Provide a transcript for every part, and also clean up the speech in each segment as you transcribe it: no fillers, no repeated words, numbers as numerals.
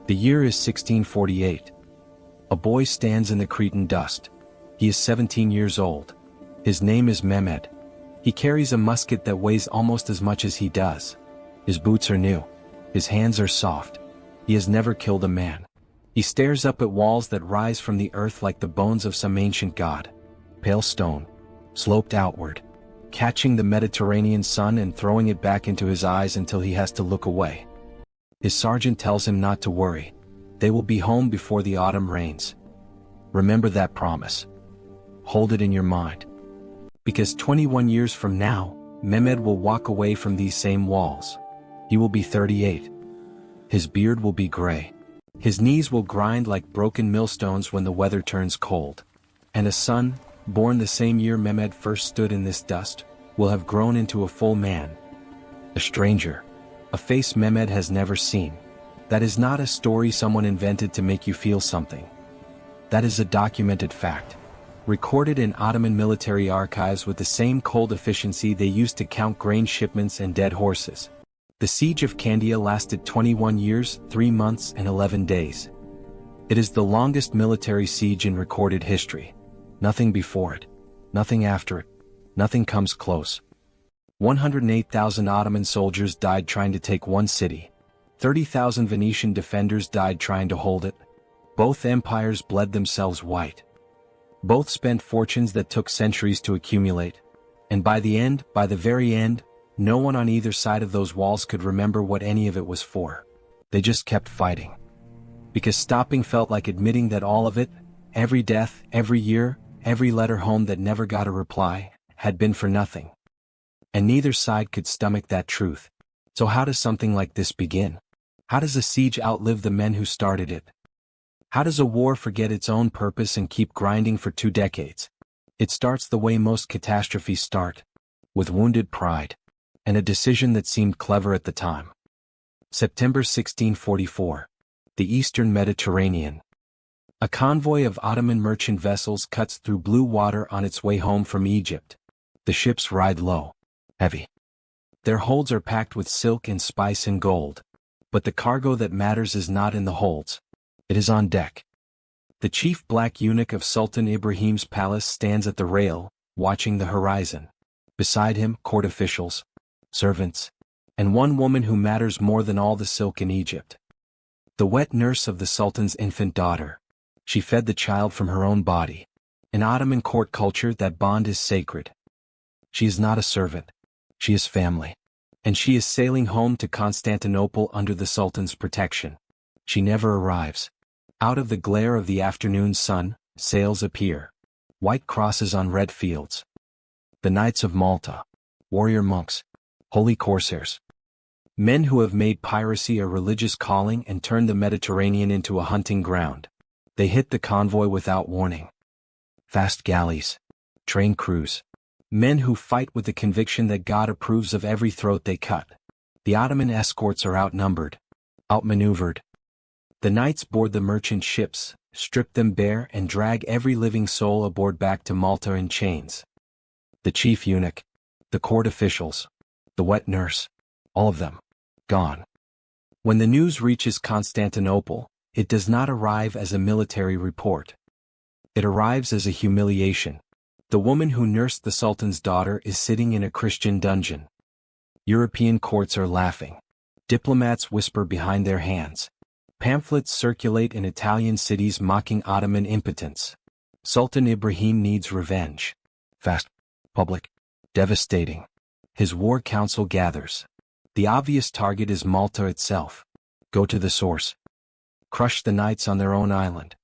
The year is 1648. A boy stands in the Cretan dust. He is 17 years old. His name is Mehmed. He carries a musket that weighs almost as much as he does. His boots are new. His hands are soft. He has never killed a man. He stares up at walls that rise from the earth like the bones of some ancient god. Pale stone, sloped outward, catching the Mediterranean sun and throwing it back into his eyes until he has to look away. His sergeant tells him not to worry. They will be home before the autumn rains. Remember that promise. Hold it in your mind. Because 21 years from now, Mehmed will walk away from these same walls. He will be 38. His beard will be gray. His knees will grind like broken millstones when the weather turns cold. And a son, born the same year Mehmed first stood in this dust, will have grown into a full man. A stranger. A face Mehmed has never seen. That is not a story someone invented to make you feel something. That is a documented fact. Recorded in Ottoman military archives with the same cold efficiency they used to count grain shipments and dead horses. The siege of Candia lasted 21 years, 3 months and 11 days. It is the longest military siege in recorded history. Nothing before it. Nothing after it. Nothing comes close. 108,000 Ottoman soldiers died trying to take one city. 30,000 Venetian defenders died trying to hold it. Both empires bled themselves white. Both spent fortunes that took centuries to accumulate. And by the very end, no one on either side of those walls could remember what any of it was for. They just kept fighting. Because stopping felt like admitting that all of it, every death, every year, every letter home that never got a reply, had been for nothing. And neither side could stomach that truth. So how does something like this begin? How does a siege outlive the men who started it? How does a war forget its own purpose and keep grinding for 2 decades? It starts the way most catastrophes start, with wounded pride, and a decision that seemed clever at the time. September 1644. The Eastern Mediterranean. A convoy of Ottoman merchant vessels cuts through blue water on its way home from Egypt. The ships ride low, heavy. Their holds are packed with silk and spice and gold. But the cargo that matters is not in the holds. It is on deck. The chief black eunuch of Sultan Ibrahim's palace stands at the rail, watching the horizon. Beside him, court officials, servants, and one woman who matters more than all the silk in Egypt. The wet nurse of the Sultan's infant daughter. She fed the child from her own body. In Ottoman court culture, that bond is sacred. She is not a servant. She is family. And she is sailing home to Constantinople under the Sultan's protection. She never arrives. Out of the glare of the afternoon sun, sails appear. White crosses on red fields. The Knights of Malta. Warrior monks. Holy corsairs. Men who have made piracy a religious calling and turned the Mediterranean into a hunting ground. They hit the convoy without warning. Fast galleys. Train crews. Men who fight with the conviction that God approves of every throat they cut. The Ottoman escorts are outnumbered. Outmaneuvered. The knights board the merchant ships, strip them bare and drag every living soul aboard back to Malta in chains. The chief eunuch, the court officials, the wet nurse, all of them, gone. When the news reaches Constantinople, it does not arrive as a military report. It arrives as a humiliation. The woman who nursed the Sultan's daughter is sitting in a Christian dungeon. European courts are laughing. Diplomats whisper behind their hands. Pamphlets circulate in Italian cities mocking Ottoman impotence. Sultan Ibrahim needs revenge. Fast, public, devastating. His war council gathers. The obvious target is Malta itself. Go to the source. Crush the knights on their own island.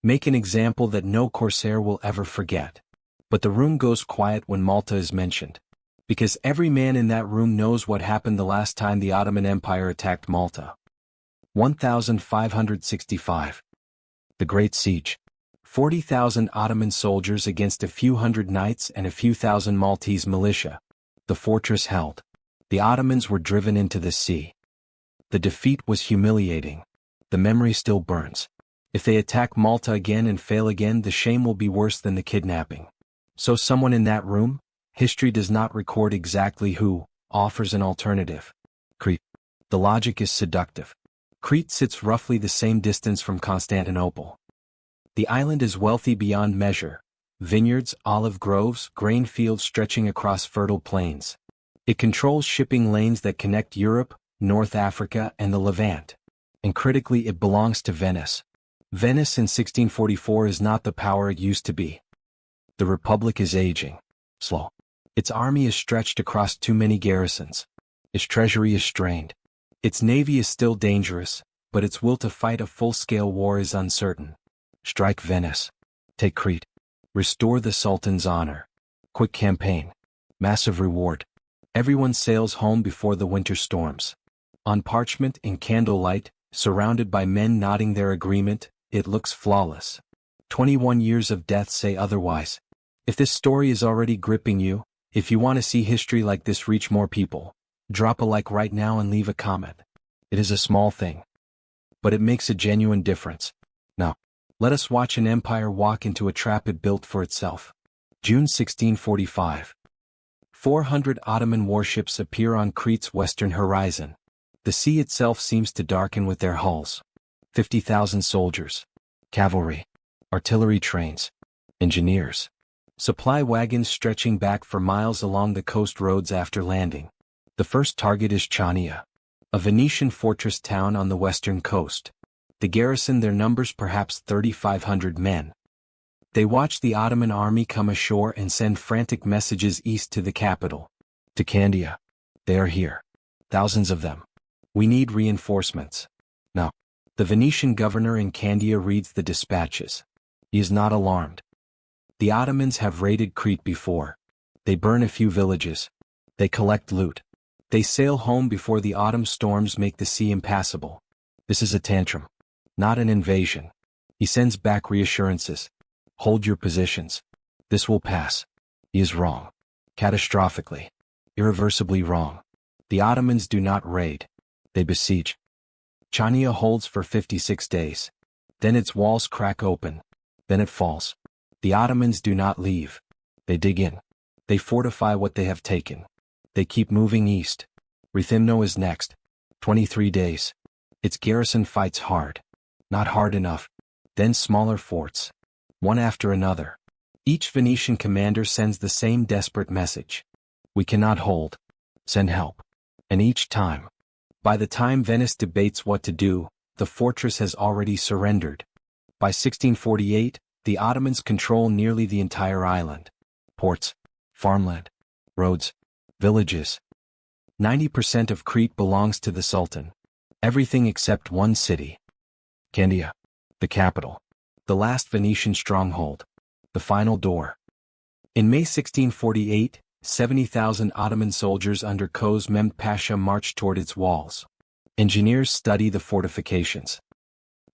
Make an example that no corsair will ever forget. But the room goes quiet when Malta is mentioned. Because every man in that room knows what happened the last time the Ottoman Empire attacked Malta. 1565. The Great Siege. 40,000 Ottoman soldiers against a few hundred knights and a few thousand Maltese militia. The fortress held. The Ottomans were driven into the sea. The defeat was humiliating. The memory still burns. If they attack Malta again and fail again, the shame will be worse than the kidnapping. So someone in that room, history does not record exactly who, offers an alternative. Crete. The logic is seductive. Crete sits roughly the same distance from Constantinople. The island is wealthy beyond measure. Vineyards, olive groves, grain fields stretching across fertile plains. It controls shipping lanes that connect Europe, North Africa, and the Levant. And critically, it belongs to Venice. Venice in 1644 is not the power it used to be. The Republic is aging. Slow. Its army is stretched across too many garrisons. Its treasury is strained. Its navy is still dangerous, but its will to fight a full-scale war is uncertain. Strike Venice. Take Crete. Restore the Sultan's honor. Quick campaign. Massive reward. Everyone sails home before the winter storms. On parchment in candlelight, surrounded by men nodding their agreement, it looks flawless. 21 years of death say otherwise. If this story is already gripping you, if you want to see history like this reach more people, drop a like right now and leave a comment. It is a small thing, but it makes a genuine difference. Now, let us watch an empire walk into a trap it built for itself. June 1645. 400 Ottoman warships appear on Crete's western horizon. The sea itself seems to darken with their hulls. 50,000 soldiers, cavalry, artillery trains, engineers, supply wagons stretching back for miles along the coast roads after landing. The first target is Candia, a Venetian fortress town on the western coast. The garrison, their numbers perhaps 3,500 men. They watch the Ottoman army come ashore and send frantic messages east to the capital. To Candia. They are here. Thousands of them. We need reinforcements. Now, the Venetian governor in Candia reads the dispatches. He is not alarmed. The Ottomans have raided Crete before. They burn a few villages. They collect loot. They sail home before the autumn storms make the sea impassable. This is a tantrum, not an invasion. He sends back reassurances. Hold your positions. This will pass. He is wrong. Catastrophically. Irreversibly wrong. The Ottomans do not raid. They besiege. Candia holds for 56 days. Then its walls crack open. Then it falls. The Ottomans do not leave. They dig in. They fortify what they have taken. They keep moving east. Rethymno is next. 23 days. Its garrison fights hard. Not hard enough. Then smaller forts. One after another. Each Venetian commander sends the same desperate message. We cannot hold. Send help. And each time. By the time Venice debates what to do, the fortress has already surrendered. By 1648, the Ottomans control nearly the entire island. Ports, farmland, roads, villages. 90% of Crete belongs to the Sultan. Everything except one city. Candia. The capital. The last Venetian stronghold. The final door. In May 1648, 70,000 Ottoman soldiers under Koz Mehmed Pasha marched toward its walls. Engineers study the fortifications.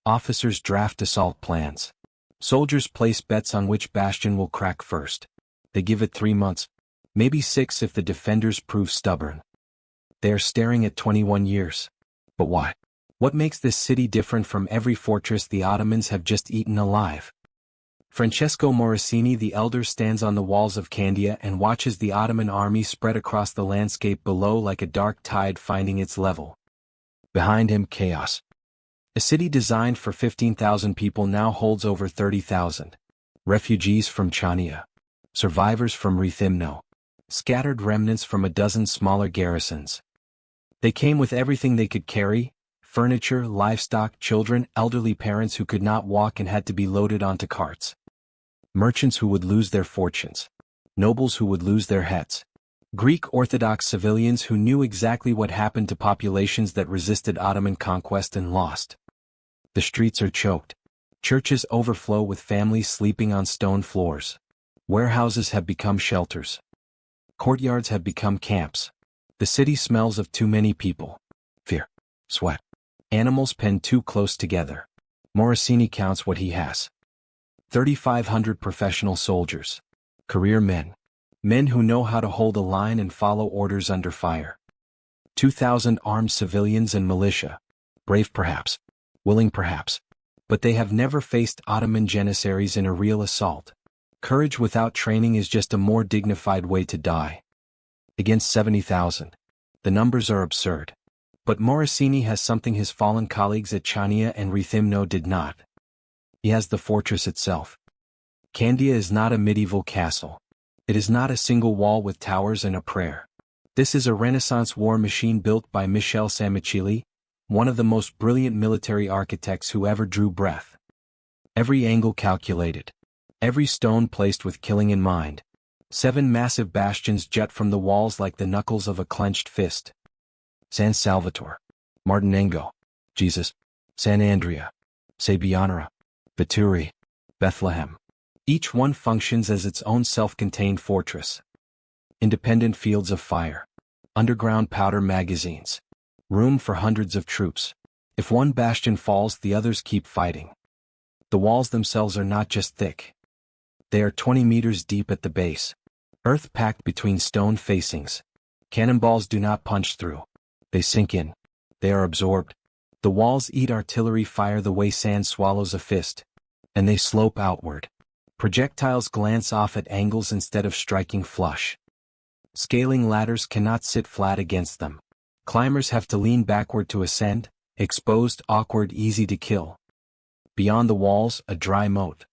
Officers draft assault plans. Soldiers place bets on which bastion will crack first. They give it 3 months, maybe 6 if the defenders prove stubborn. They are staring at 21 years. But why? What makes this city different from every fortress the Ottomans have just eaten alive? Francesco Morosini the Elder stands on the walls of Candia and watches the Ottoman army spread across the landscape below like a dark tide finding its level. Behind him, chaos. A city designed for 15,000 people now holds over 30,000. Refugees from Candia. Survivors from Rethymno. Scattered remnants from a dozen smaller garrisons. They came with everything they could carry: furniture, livestock, children, elderly parents who could not walk and had to be loaded onto carts. Merchants who would lose their fortunes. Nobles who would lose their heads. Greek Orthodox civilians who knew exactly what happened to populations that resisted Ottoman conquest and lost. The streets are choked. Churches overflow with families sleeping on stone floors. Warehouses have become shelters. Courtyards have become camps. The city smells of too many people. Fear. Sweat. Animals penned too close together. Morosini counts what he has. 3,500 professional soldiers. Career men. Men who know how to hold a line and follow orders under fire. 2,000 armed civilians and militia. Brave perhaps. Willing perhaps. But they have never faced Ottoman janissaries in a real assault. Courage without training is just a more dignified way to die. Against 70,000. The numbers are absurd. But Morosini has something his fallen colleagues at Candia and Rethymno did not. He has the fortress itself. Candia is not a medieval castle. It is not a single wall with towers and a prayer. This is a Renaissance war machine built by Michel Samicili, one of the most brilliant military architects who ever drew breath. Every angle calculated. Every stone placed with killing in mind. 7 massive bastions jut from the walls like the knuckles of a clenched fist. San Salvatore, Martinengo, Jesus, San Andrea, Sabianera, Vituri, Bethlehem. Each one functions as its own self-contained fortress. Independent fields of fire. Underground powder magazines. Room for hundreds of troops. If one bastion falls, the others keep fighting. The walls themselves are not just thick. They are 20 meters deep at the base. Earth packed between stone facings. Cannonballs do not punch through. They sink in. They are absorbed. The walls eat artillery fire the way sand swallows a fist. And they slope outward. Projectiles glance off at angles instead of striking flush. Scaling ladders cannot sit flat against them. Climbers have to lean backward to ascend, exposed, awkward, easy to kill. Beyond the walls, a dry moat.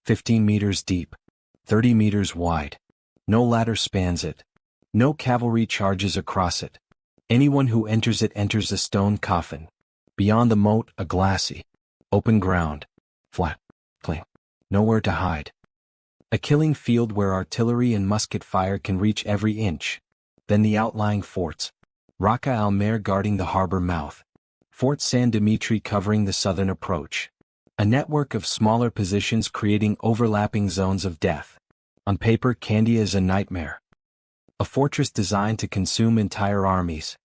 15 meters deep. 30 meters wide. No ladder spans it. No cavalry charges across it. Anyone who enters it enters a stone coffin. Beyond the moat, a glassy, open ground. Flat, clean. Nowhere to hide. A killing field where artillery and musket fire can reach every inch. Then the outlying forts. Rocca al Mare guarding the harbor mouth. Fort San Dimitri covering the southern approach. A network of smaller positions creating overlapping zones of death. On paper, Candia is a nightmare. A fortress designed to consume entire armies.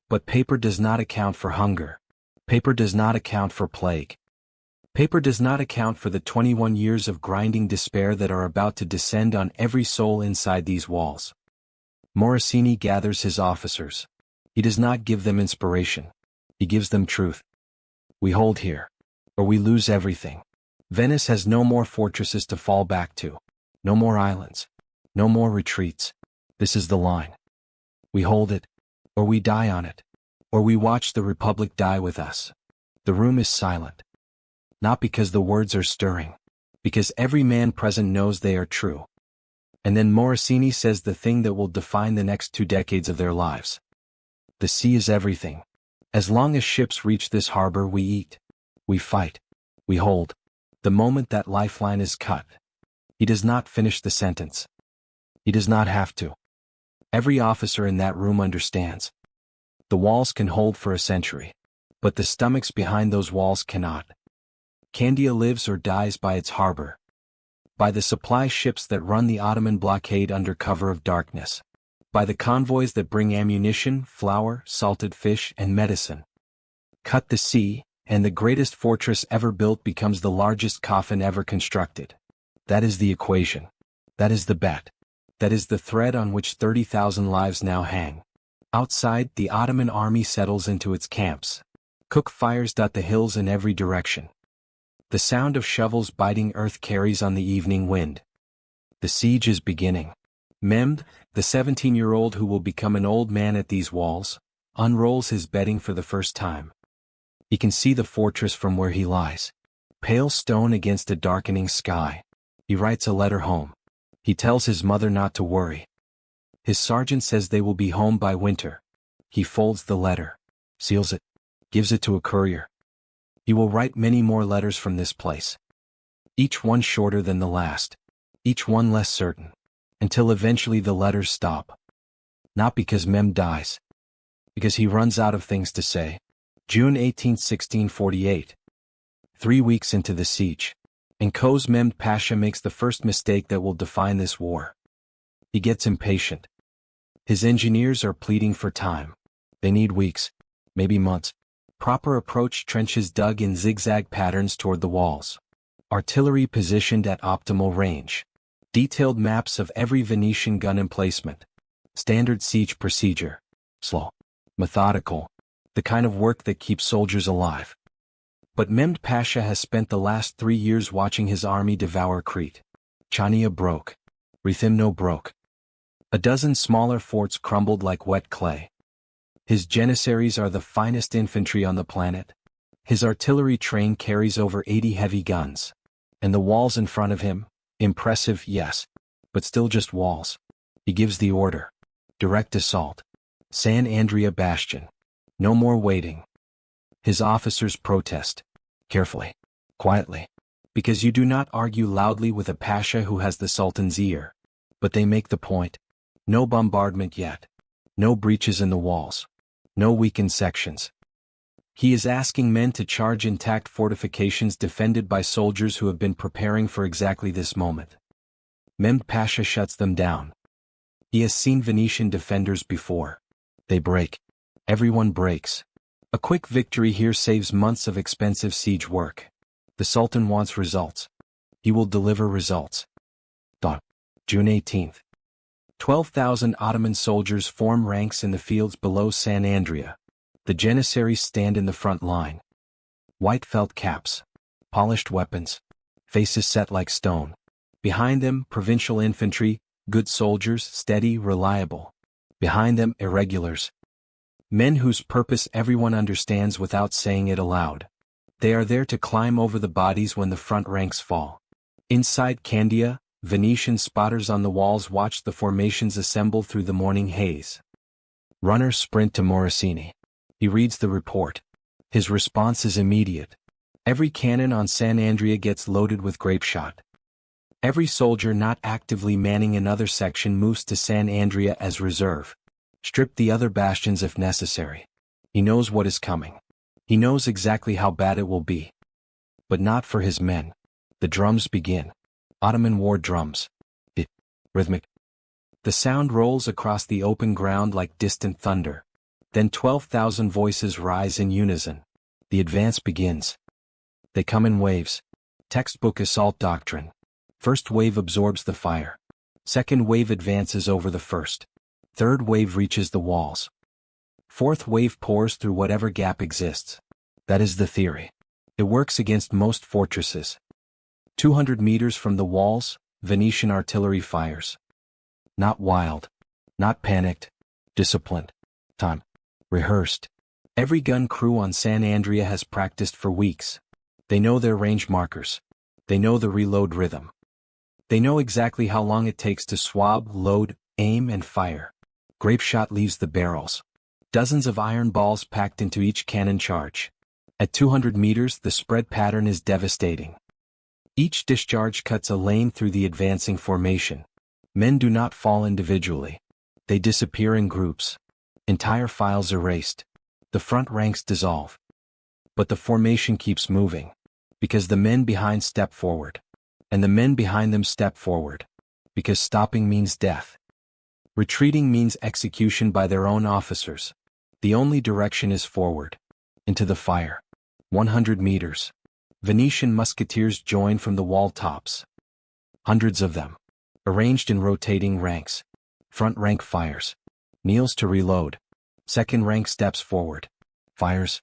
But paper does not account for hunger. Paper does not account for plague. Paper does not account for the 21 years of grinding despair that are about to descend on every soul inside these walls. Morosini gathers his officers. He does not give them inspiration. He gives them truth. We hold here, or we lose everything. Venice has no more fortresses to fall back to. No more islands. No more retreats. This is the line. We hold it, or we die on it, or we watch the Republic die with us. The room is silent. Not because the words are stirring, because every man present knows they are true. And then Morosini says the thing that will define the next 2 decades of their lives. The sea is everything. As long as ships reach this harbor, we eat. We fight. We hold. The moment that lifeline is cut. He does not finish the sentence. He does not have to. Every officer in that room understands. The walls can hold for a century, but the stomachs behind those walls cannot. Candia lives or dies by its harbor. By the supply ships that run the Ottoman blockade under cover of darkness. By the convoys that bring ammunition, flour, salted fish, and medicine. Cut the sea, and the greatest fortress ever built becomes the largest coffin ever constructed. That is the equation. That is the bet. That is the thread on which 30,000 lives now hang. Outside, the Ottoman army settles into its camps. Cook fires dot the hills in every direction. The sound of shovels biting earth carries on the evening wind. The siege is beginning. Mehmed, the 17-year-old who will become an old man at these walls, unrolls his bedding for the first time. He can see the fortress from where he lies. Pale stone against a darkening sky. He writes a letter home. He tells his mother not to worry. His sergeant says they will be home by winter. He folds the letter, seals it, gives it to a courier. He will write many more letters from this place. Each one shorter than the last. Each one less certain. Until eventually the letters stop. Not because Mem dies. Because he runs out of things to say. June 18, 1648. 3 weeks into the siege. And Koz Mehmed Pasha makes the first mistake that will define this war. He gets impatient. His engineers are pleading for time. They need weeks, maybe months. Proper approach, trenches dug in zigzag patterns toward the walls. Artillery positioned at optimal range. Detailed maps of every Venetian gun emplacement. Standard siege procedure. Slow. Methodical. The kind of work that keeps soldiers alive. But Mehmed Pasha has spent the last 3 years watching his army devour Crete. Chania broke. Rethymno broke. A dozen smaller forts crumbled like wet clay. His janissaries are the finest infantry on the planet. His artillery train carries over 80 heavy guns. And the walls in front of him, impressive, yes, but still just walls. He gives the order. Direct assault. San Andrea Bastion. No more waiting. His officers protest. Carefully. Quietly. Because you do not argue loudly with a pasha who has the Sultan's ear. But they make the point. No bombardment yet. No breaches in the walls. No weakened sections. He is asking men to charge intact fortifications defended by soldiers who have been preparing for exactly this moment. Mehmed Pasha shuts them down. He has seen Venetian defenders before. They break. Everyone breaks. A quick victory here saves months of expensive siege work. The Sultan wants results. He will deliver results. June 18th. 12,000 Ottoman soldiers form ranks in the fields below San Andrea. The janissaries stand in the front line. White felt caps. Polished weapons. Faces set like stone. Behind them, provincial infantry, good soldiers, steady, reliable. Behind them, irregulars. Men whose purpose everyone understands without saying it aloud. They are there to climb over the bodies when the front ranks fall. Inside Candia, Venetian spotters on the walls watch the formations assemble through the morning haze. Runners sprint to Morosini. He reads the report. His response is immediate. Every cannon on San Andrea gets loaded with grapeshot. Every soldier not actively manning another section moves to San Andrea as reserve. Strip the other bastions if necessary. He knows what is coming. He knows exactly how bad it will be. But not for his men. The drums begin. Ottoman war drums. Rhythmic. The sound rolls across the open ground like distant thunder. Then 12,000 voices rise in unison. The advance begins. They come in waves. Textbook assault doctrine. First wave absorbs the fire. Second wave advances over the first. Third wave reaches the walls. Fourth wave pours through whatever gap exists. That is the theory. It works against most fortresses. 200 meters from the walls, Venetian artillery fires. Not wild. Not panicked. Disciplined. Time. Rehearsed. Every gun crew on San Andrea has practiced for weeks. They know their range markers. They know the reload rhythm. They know exactly how long it takes to swab, load, aim, and fire. Grapeshot leaves the barrels. Dozens of iron balls packed into each cannon charge. At 200 meters, the spread pattern is devastating. Each discharge cuts a lane through the advancing formation. Men do not fall individually. They disappear in groups. Entire files erased. The front ranks dissolve. But the formation keeps moving. Because the men behind step forward. And the men behind them step forward. Because stopping means death. Retreating means execution by their own officers. The only direction is forward. Into the fire. 100 meters. Venetian musketeers join from the wall tops. Hundreds of them. Arranged in rotating ranks. Front rank fires. Kneels to reload. Second rank steps forward. Fires.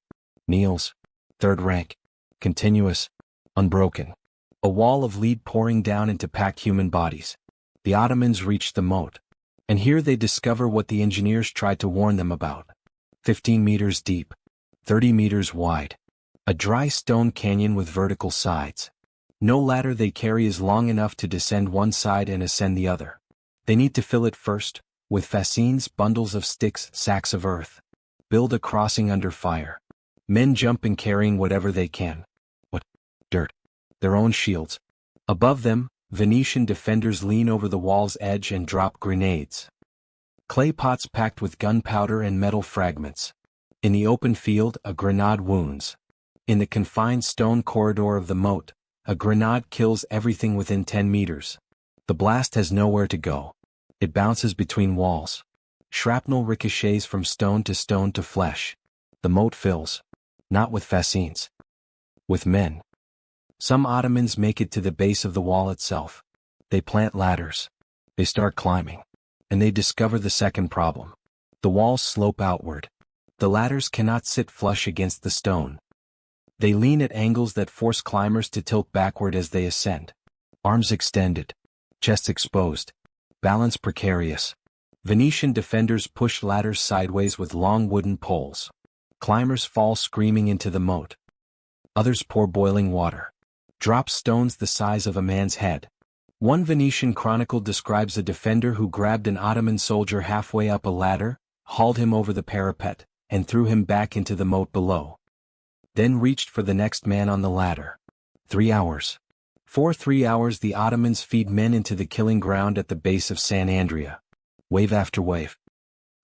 Kneels. Third rank. Continuous. Unbroken. A wall of lead pouring down into packed human bodies. The Ottomans reach the moat. And here they discover what the engineers tried to warn them about. 15 meters deep. 30 meters wide. A dry stone canyon with vertical sides. No ladder they carry is long enough to descend one side and ascend the other. They need to fill it first, with fascines, bundles of sticks, sacks of earth. Build a crossing under fire. Men jumping carrying whatever they can. What? Dirt. Their own shields. Above them, Venetian defenders lean over the wall's edge and drop grenades. Clay pots packed with gunpowder and metal fragments. In the open field, a grenade wounds. In the confined stone corridor of the moat, a grenade kills everything within 10 meters. The blast has nowhere to go. It bounces between walls. Shrapnel ricochets from stone to flesh. The moat fills. Not with fascines. With men. Some Ottomans make it to the base of the wall itself. They plant ladders. They start climbing. And they discover the second problem. The walls slope outward. The ladders cannot sit flush against the stone. They lean at angles that force climbers to tilt backward as they ascend. Arms extended. Chests exposed. Balance precarious. Venetian defenders push ladders sideways with long wooden poles. Climbers fall screaming into the moat. Others pour boiling water. Drop stones the size of a man's head. One Venetian chronicle describes a defender who grabbed an Ottoman soldier halfway up a ladder, hauled him over the parapet, and threw him back into the moat below. Then reached for the next man on the ladder. 3 hours. For 3 hours the Ottomans feed men into the killing ground at the base of San Andrea. Wave after wave.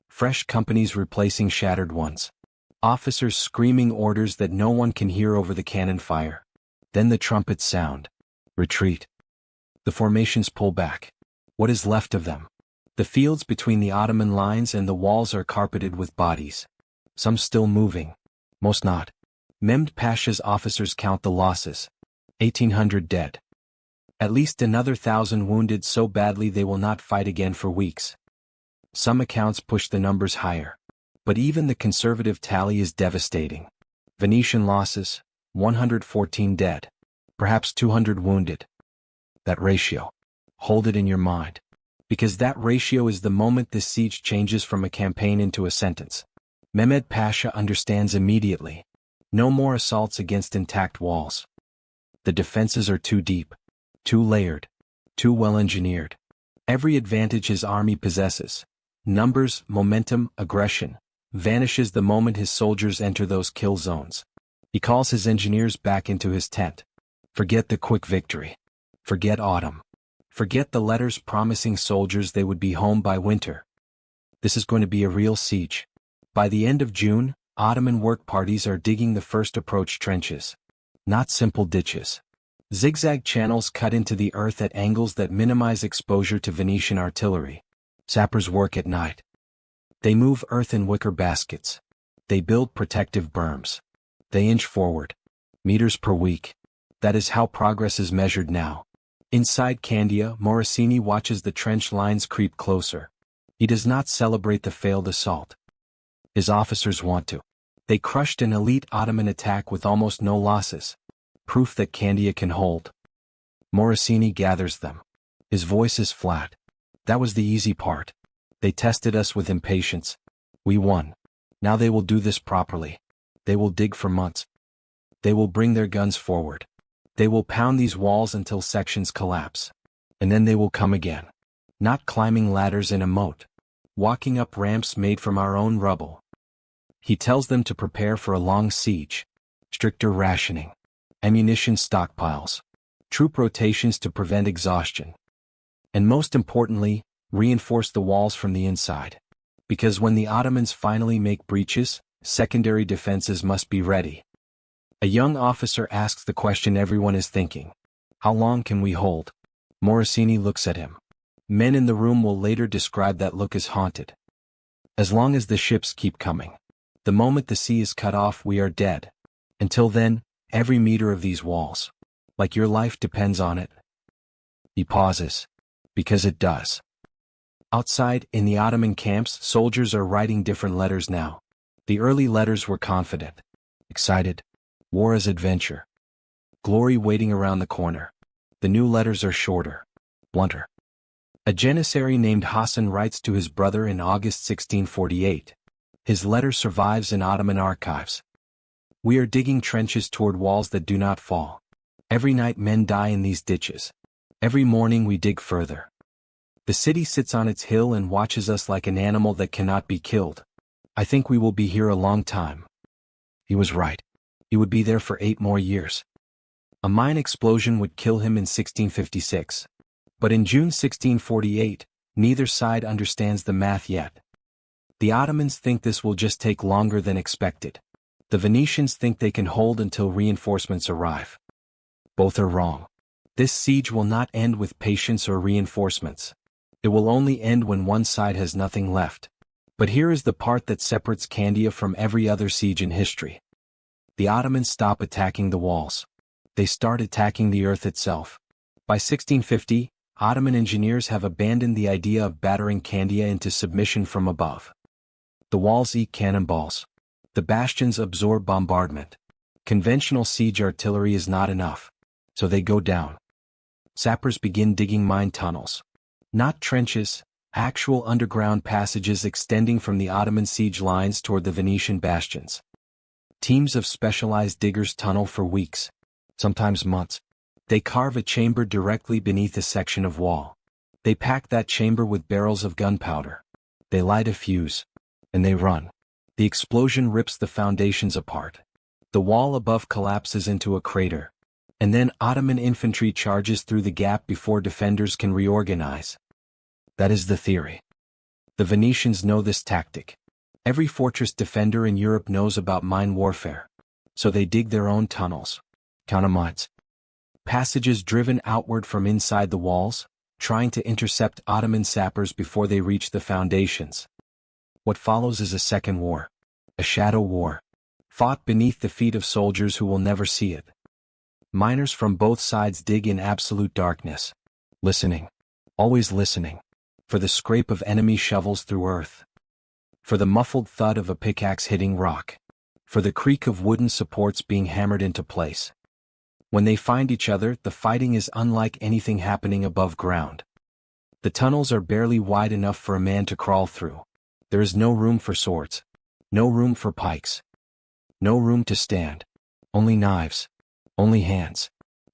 Fresh companies replacing shattered ones. Officers screaming orders that no one can hear over the cannon fire. Then the trumpets sound. Retreat. The formations pull back. What is left of them? The fields between the Ottoman lines and the walls are carpeted with bodies. Some still moving. Most not. Mehmed Pasha's officers count the losses. 1,800 dead. At least another 1,000 wounded so badly they will not fight again for weeks. Some accounts push the numbers higher. But even the conservative tally is devastating. Venetian losses, 114 dead. Perhaps 200 wounded. That ratio. Hold it in your mind. Because that ratio is the moment this siege changes from a campaign into a sentence. Mehmed Pasha understands immediately. No more assaults against intact walls. The defenses are too deep, too layered, too well engineered. Every advantage his army possesses, numbers, momentum, aggression, vanishes the moment his soldiers enter those kill zones. He calls his engineers back into his tent. Forget the quick victory. Forget autumn. Forget the letters promising soldiers they would be home by winter. This is going to be a real siege. By the end of June, Ottoman work parties are digging the first approach trenches. Not simple ditches. Zigzag channels cut into the earth at angles that minimize exposure to Venetian artillery. Sappers work at night. They move earth in wicker baskets. They build protective berms. They inch forward. Meters per week. That is how progress is measured now. Inside Candia, Morosini watches the trench lines creep closer. He does not celebrate the failed assault. His officers want to. They crushed an elite Ottoman attack with almost no losses. Proof that Candia can hold. Morosini gathers them. His voice is flat. That was the easy part. They tested us with impatience. We won. Now they will do this properly. They will dig for months. They will bring their guns forward. They will pound these walls until sections collapse. And then they will come again. Not climbing ladders in a moat. Walking up ramps made from our own rubble. He tells them to prepare for a long siege. Stricter rationing. Ammunition stockpiles. Troop rotations to prevent exhaustion. And most importantly, reinforce the walls from the inside. Because when the Ottomans finally make breaches, secondary defenses must be ready. A young officer asks the question everyone is thinking. How long can we hold? Morosini looks at him. Men in the room will later describe that look as haunted. As long as the ships keep coming. The moment the sea is cut off, we are dead. Until then, every meter of these walls. Like your life depends on it. He pauses. Because it does. Outside, in the Ottoman camps, soldiers are writing different letters now. The early letters were confident. Excited. War as adventure. Glory waiting around the corner. The new letters are shorter. Blunter. A janissary named Hassan writes to his brother in August 1648. His letter survives in Ottoman archives. We are digging trenches toward walls that do not fall. Every night men die in these ditches. Every morning we dig further. The city sits on its hill and watches us like an animal that cannot be killed. I think we will be here a long time. He was right. He would be there for 8 more years. A mine explosion would kill him in 1656. But in June 1648, neither side understands the math yet. The Ottomans think this will just take longer than expected. The Venetians think they can hold until reinforcements arrive. Both are wrong. This siege will not end with patience or reinforcements. It will only end when one side has nothing left. But here is the part that separates Candia from every other siege in history. The Ottomans stop attacking the walls. They start attacking the earth itself. By 1650, Ottoman engineers have abandoned the idea of battering Candia into submission from above. The walls eat cannonballs. The bastions absorb bombardment. Conventional siege artillery is not enough. So they go down. Sappers begin digging mine tunnels. Not trenches, actual underground passages extending from the Ottoman siege lines toward the Venetian bastions. Teams of specialized diggers tunnel for weeks, sometimes months. They carve a chamber directly beneath a section of wall. They pack that chamber with barrels of gunpowder. They light a fuse, and they run. The explosion rips the foundations apart. The wall above collapses into a crater, and then Ottoman infantry charges through the gap before defenders can reorganize. That is the theory. The Venetians know this tactic. Every fortress defender in Europe knows about mine warfare. So they dig their own tunnels. Countermines. Passages driven outward from inside the walls, trying to intercept Ottoman sappers before they reach the foundations. What follows is a second war. A shadow war. Fought beneath the feet of soldiers who will never see it. Miners from both sides dig in absolute darkness. Listening. Always listening. For the scrape of enemy shovels through earth. For the muffled thud of a pickaxe hitting rock. For the creak of wooden supports being hammered into place. When they find each other, the fighting is unlike anything happening above ground. The tunnels are barely wide enough for a man to crawl through. There is no room for swords. No room for pikes. No room to stand. Only knives. Only hands.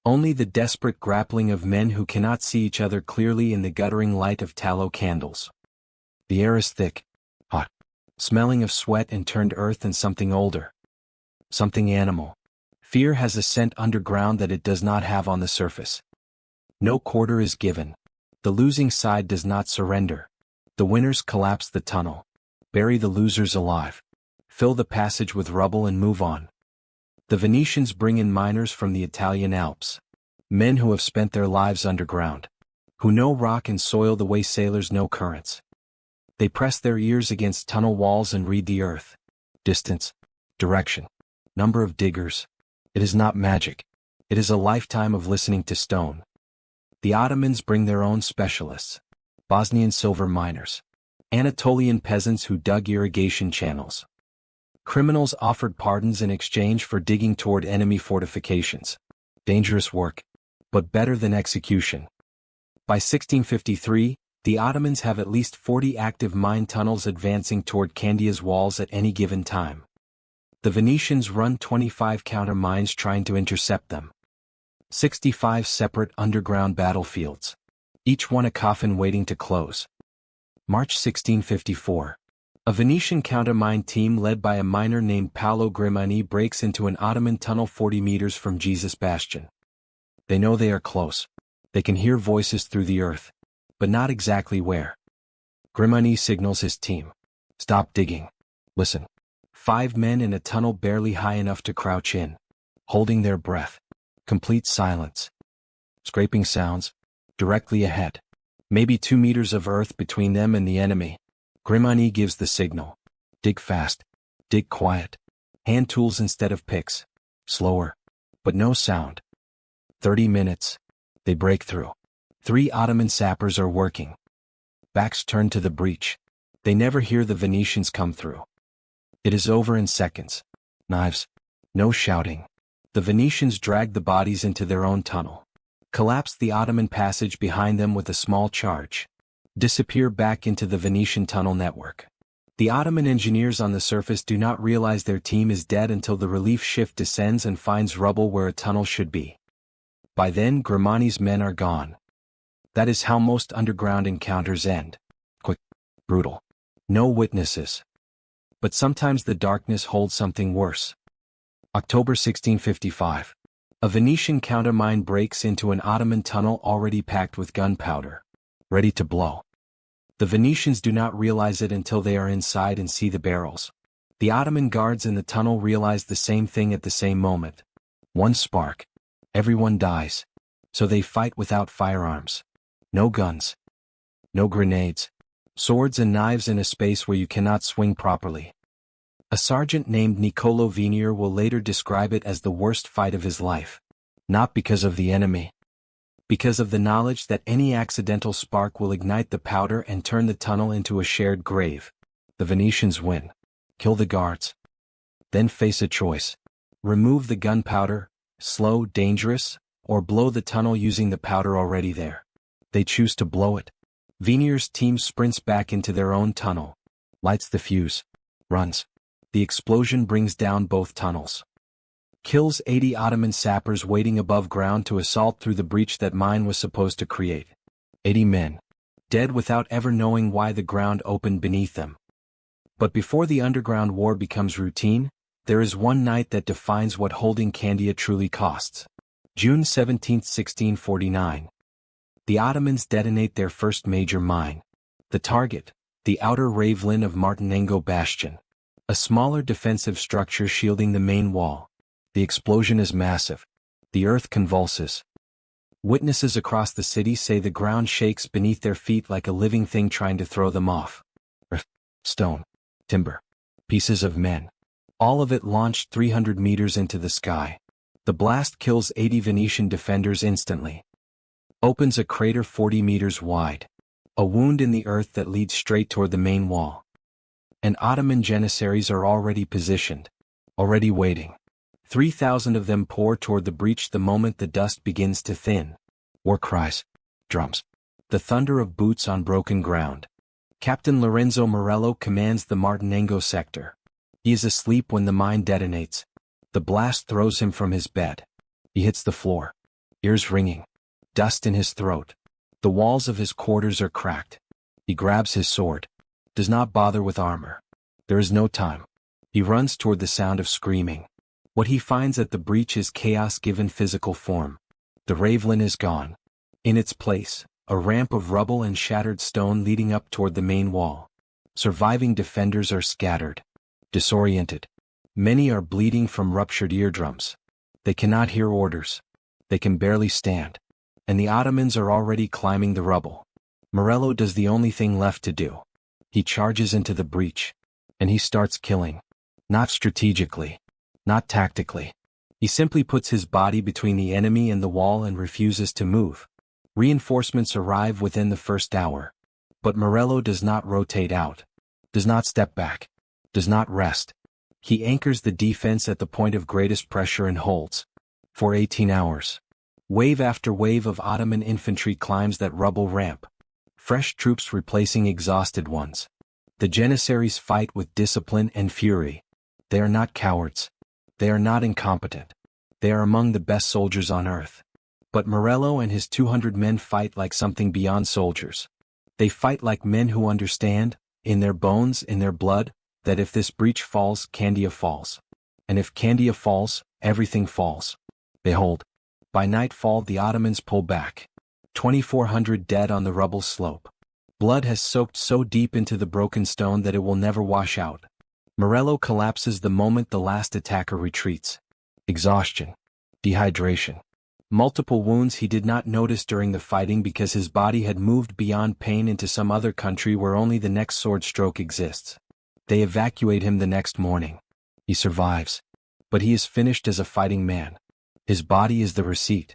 Only the desperate grappling of men who cannot see each other clearly in the guttering light of tallow candles. The air is thick, hot, smelling of sweat and turned earth and something older. Something animal. Fear has a scent underground that it does not have on the surface. No quarter is given. The losing side does not surrender. The winners collapse the tunnel. Bury the losers alive. Fill the passage with rubble and move on. The Venetians bring in miners from the Italian Alps. Men who have spent their lives underground. Who know rock and soil the way sailors know currents. They press their ears against tunnel walls and read the earth. Distance. Direction. Number of diggers. It is not magic. It is a lifetime of listening to stone. The Ottomans bring their own specialists. Bosnian silver miners. Anatolian peasants who dug irrigation channels. Criminals offered pardons in exchange for digging toward enemy fortifications. Dangerous work, but better than execution. By 1653, the Ottomans have at least 40 active mine tunnels advancing toward Candia's walls at any given time. The Venetians run 25 counter mines trying to intercept them. 65 separate underground battlefields. Each one a coffin waiting to close. March 1654. A Venetian countermine team led by a miner named Paolo Grimani breaks into an Ottoman tunnel 40 meters from Jesus Bastion. They know they are close. They can hear voices through the earth, but not exactly where. Grimani signals his team. Stop digging. Listen. 5 men in a tunnel barely high enough to crouch in. Holding their breath. Complete silence. Scraping sounds. Directly ahead. Maybe 2 meters of earth between them and the enemy. Grimani gives the signal. Dig fast. Dig quiet. Hand tools instead of picks. Slower. But no sound. 30 minutes. They break through. 3 Ottoman sappers are working. Backs turned to the breach. They never hear the Venetians come through. It is over in seconds. Knives. No shouting. The Venetians drag the bodies into their own tunnel. Collapse the Ottoman passage behind them with a small charge. Disappear back into the Venetian tunnel network. The Ottoman engineers on the surface do not realize their team is dead until the relief shift descends and finds rubble where a tunnel should be. By then, Grimani's men are gone. That is how most underground encounters end. Quick, brutal. No witnesses. But sometimes the darkness holds something worse. October 1655. A Venetian countermine breaks into an Ottoman tunnel already packed with gunpowder. Ready to blow. The Venetians do not realize it until they are inside and see the barrels. The Ottoman guards in the tunnel realize the same thing at the same moment. One spark. Everyone dies. So they fight without firearms. No guns. No grenades. Swords and knives in a space where you cannot swing properly. A sergeant named Niccolo Venier will later describe it as the worst fight of his life. Not because of the enemy. Because of the knowledge that any accidental spark will ignite the powder and turn the tunnel into a shared grave. The Venetians win. Kill the guards. Then face a choice. Remove the gunpowder, slow, dangerous, or blow the tunnel using the powder already there. They choose to blow it. Venier's team sprints back into their own tunnel, lights the fuse, runs. The explosion brings down both tunnels. Kills 80 Ottoman sappers waiting above ground to assault through the breach that mine was supposed to create. 80 men. Dead without ever knowing why the ground opened beneath them. But before the underground war becomes routine, there is one night that defines what holding Candia truly costs. June 17, 1649. The Ottomans detonate their first major mine. The target, the outer ravelin of Martinengo Bastion. A smaller defensive structure shielding the main wall. The explosion is massive. The earth convulses. Witnesses across the city say the ground shakes beneath their feet like a living thing trying to throw them off. Earth, stone, timber, pieces of men. All of it launched 300 meters into the sky. The blast kills 80 Venetian defenders instantly. Opens a crater 40 meters wide. A wound in the earth that leads straight toward the main wall. And Ottoman janissaries are already positioned. Already waiting. 3,000 of them pour toward the breach the moment the dust begins to thin. War cries. Drums. The thunder of boots on broken ground. Captain Lorenzo Morello commands the Martinengo sector. He is asleep when the mine detonates. The blast throws him from his bed. He hits the floor. Ears ringing. Dust in his throat. The walls of his quarters are cracked. He grabs his sword. Does not bother with armor. There is no time. He runs toward the sound of screaming. What he finds at the breach is chaos given physical form. The ravelin is gone. In its place, a ramp of rubble and shattered stone leading up toward the main wall. Surviving defenders are scattered. Disoriented. Many are bleeding from ruptured eardrums. They cannot hear orders. They can barely stand. And the Ottomans are already climbing the rubble. Morello does the only thing left to do. He charges into the breach. And he starts killing. Not strategically. Not tactically. He simply puts his body between the enemy and the wall and refuses to move. Reinforcements arrive within the first hour. But Morello does not rotate out. Does not step back. Does not rest. He anchors the defense at the point of greatest pressure and holds. For 18 hours. Wave after wave of Ottoman infantry climbs that rubble ramp. Fresh troops replacing exhausted ones. The janissaries fight with discipline and fury. They are not cowards. They are not incompetent. They are among the best soldiers on earth. But Morello and his 200 men fight like something beyond soldiers. They fight like men who understand, in their bones, in their blood, that if this breach falls, Candia falls. And if Candia falls, everything falls. They hold. By nightfall the Ottomans pull back. 2,400 dead on the rubble slope. Blood has soaked so deep into the broken stone that it will never wash out. Morello collapses the moment the last attacker retreats. Exhaustion. Dehydration. Multiple wounds he did not notice during the fighting because his body had moved beyond pain into some other country where only the next sword stroke exists. They evacuate him the next morning. He survives. But he is finished as a fighting man. His body is the receipt.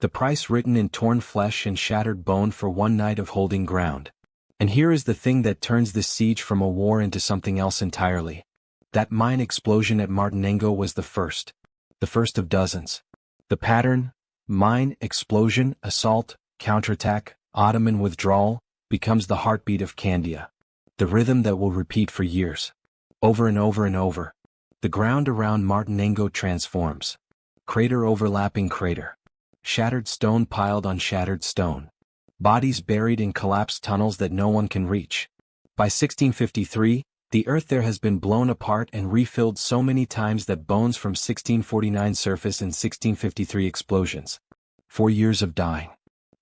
The price written in torn flesh and shattered bone for one night of holding ground. And here is the thing that turns this siege from a war into something else entirely. That mine explosion at Martinengo was the first. The first of dozens. The pattern, mine, explosion, assault, counterattack, Ottoman withdrawal, becomes the heartbeat of Candia. The rhythm that will repeat for years. Over and over and over. The ground around Martinengo transforms. Crater overlapping crater. Shattered stone piled on shattered stone. Bodies buried in collapsed tunnels that no one can reach. By 1653, the earth there has been blown apart and refilled so many times that bones from 1649 surface and 1653 explosions. 4 years of dying.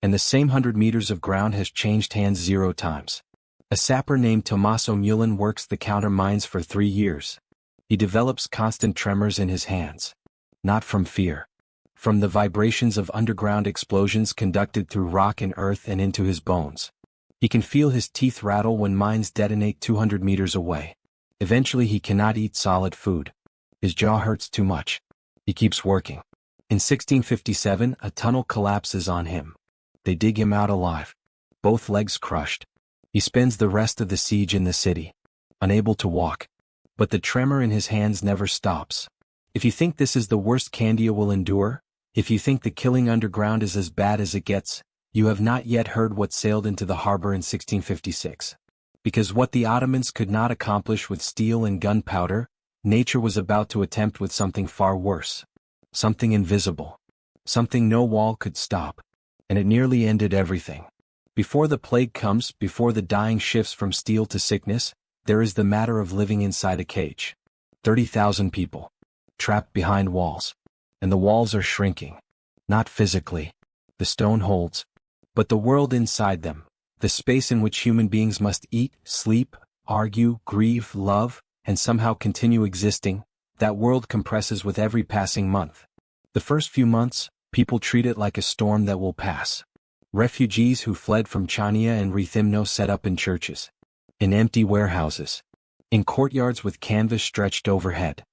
And the same 100 meters of ground has changed hands 0 times. A sapper named Tommaso Mulin works the counter mines for 3 years. He develops constant tremors in his hands. Not from fear. From the vibrations of underground explosions conducted through rock and earth and into his bones. He can feel his teeth rattle when mines detonate 200 meters away. Eventually he cannot eat solid food. His jaw hurts too much. He keeps working. In 1657, a tunnel collapses on him. They dig him out alive. Both legs crushed. He spends the rest of the siege in the city. Unable to walk. But the tremor in his hands never stops. If you think this is the worst Candia will endure, if you think the killing underground is as bad as it gets, you have not yet heard what sailed into the harbor in 1656. Because what the Ottomans could not accomplish with steel and gunpowder, nature was about to attempt with something far worse. Something invisible. Something no wall could stop. And it nearly ended everything. Before the plague comes, before the dying shifts from steel to sickness, there is the matter of living inside a cage. 30,000 people. Trapped behind walls. And the walls are shrinking. Not physically. The stone holds. But the world inside them. The space in which human beings must eat, sleep, argue, grieve, love, and somehow continue existing, that world compresses with every passing month. The first few months, people treat it like a storm that will pass. Refugees who fled from Candia and Rethymno set up in churches. In empty warehouses. In courtyards with canvas stretched overhead.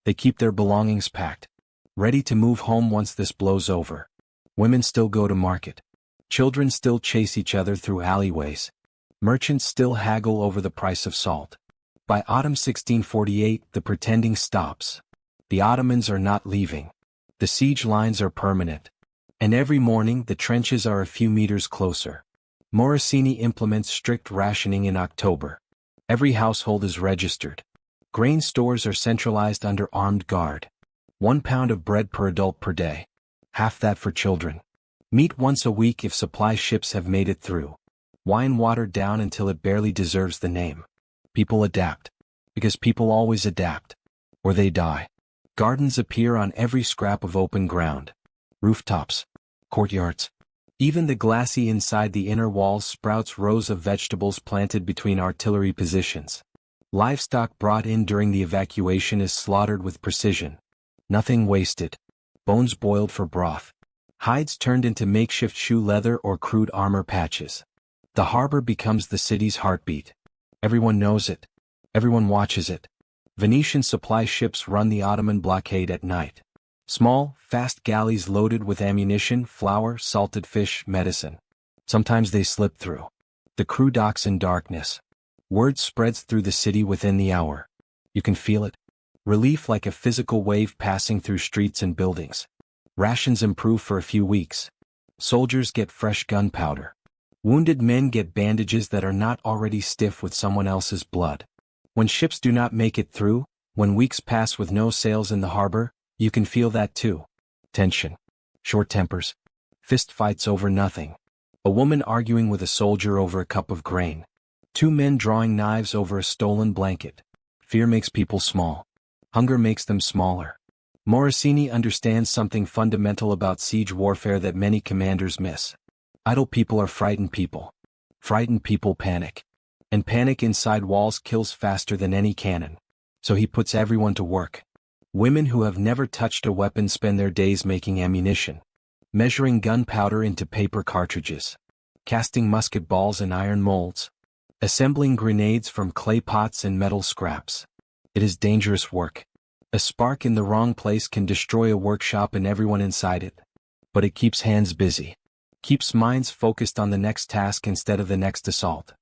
They keep their belongings packed. Ready to move home once this blows over. Women still go to market. Children still chase each other through alleyways. Merchants still haggle over the price of salt. By autumn 1648, the pretending stops. The Ottomans are not leaving. The siege lines are permanent. And every morning the trenches are a few meters closer. Morosini implements strict rationing in October. Every household is registered. Grain stores are centralized under armed guard. 1 pound of bread per adult per day. Half that for children. Meat once a week if supply ships have made it through. Wine watered down until it barely deserves the name. People adapt. Because people always adapt. Or they die. Gardens appear on every scrap of open ground. Rooftops. Courtyards. Even the glacis inside the inner walls sprouts rows of vegetables planted between artillery positions. Livestock brought in during the evacuation is slaughtered with precision. Nothing wasted. Bones boiled for broth. Hides turned into makeshift shoe leather or crude armor patches. The harbor becomes the city's heartbeat. Everyone knows it. Everyone watches it. Venetian supply ships run the Ottoman blockade at night. Small, fast galleys loaded with ammunition, flour, salted fish, medicine. Sometimes they slip through. The crew docks in darkness. Word spreads through the city within the hour. You can feel it. Relief like a physical wave passing through streets and buildings. Rations improve for a few weeks. Soldiers get fresh gunpowder. Wounded men get bandages that are not already stiff with someone else's blood. When ships do not make it through, when weeks pass with no sails in the harbor, you can feel that too. Tension. Short tempers. Fist fights over nothing. A woman arguing with a soldier over a cup of grain. 2 men drawing knives over a stolen blanket. Fear makes people small. Hunger makes them smaller. Morosini understands something fundamental about siege warfare that many commanders miss. Idle people are frightened people. Frightened people panic. And panic inside walls kills faster than any cannon. So he puts everyone to work. Women who have never touched a weapon spend their days making ammunition. Measuring gunpowder into paper cartridges. Casting musket balls in iron molds. Assembling grenades from clay pots and metal scraps. It is dangerous work. A spark in the wrong place can destroy a workshop and everyone inside it. But it keeps hands busy. Keeps minds focused on the next task instead of the next assault.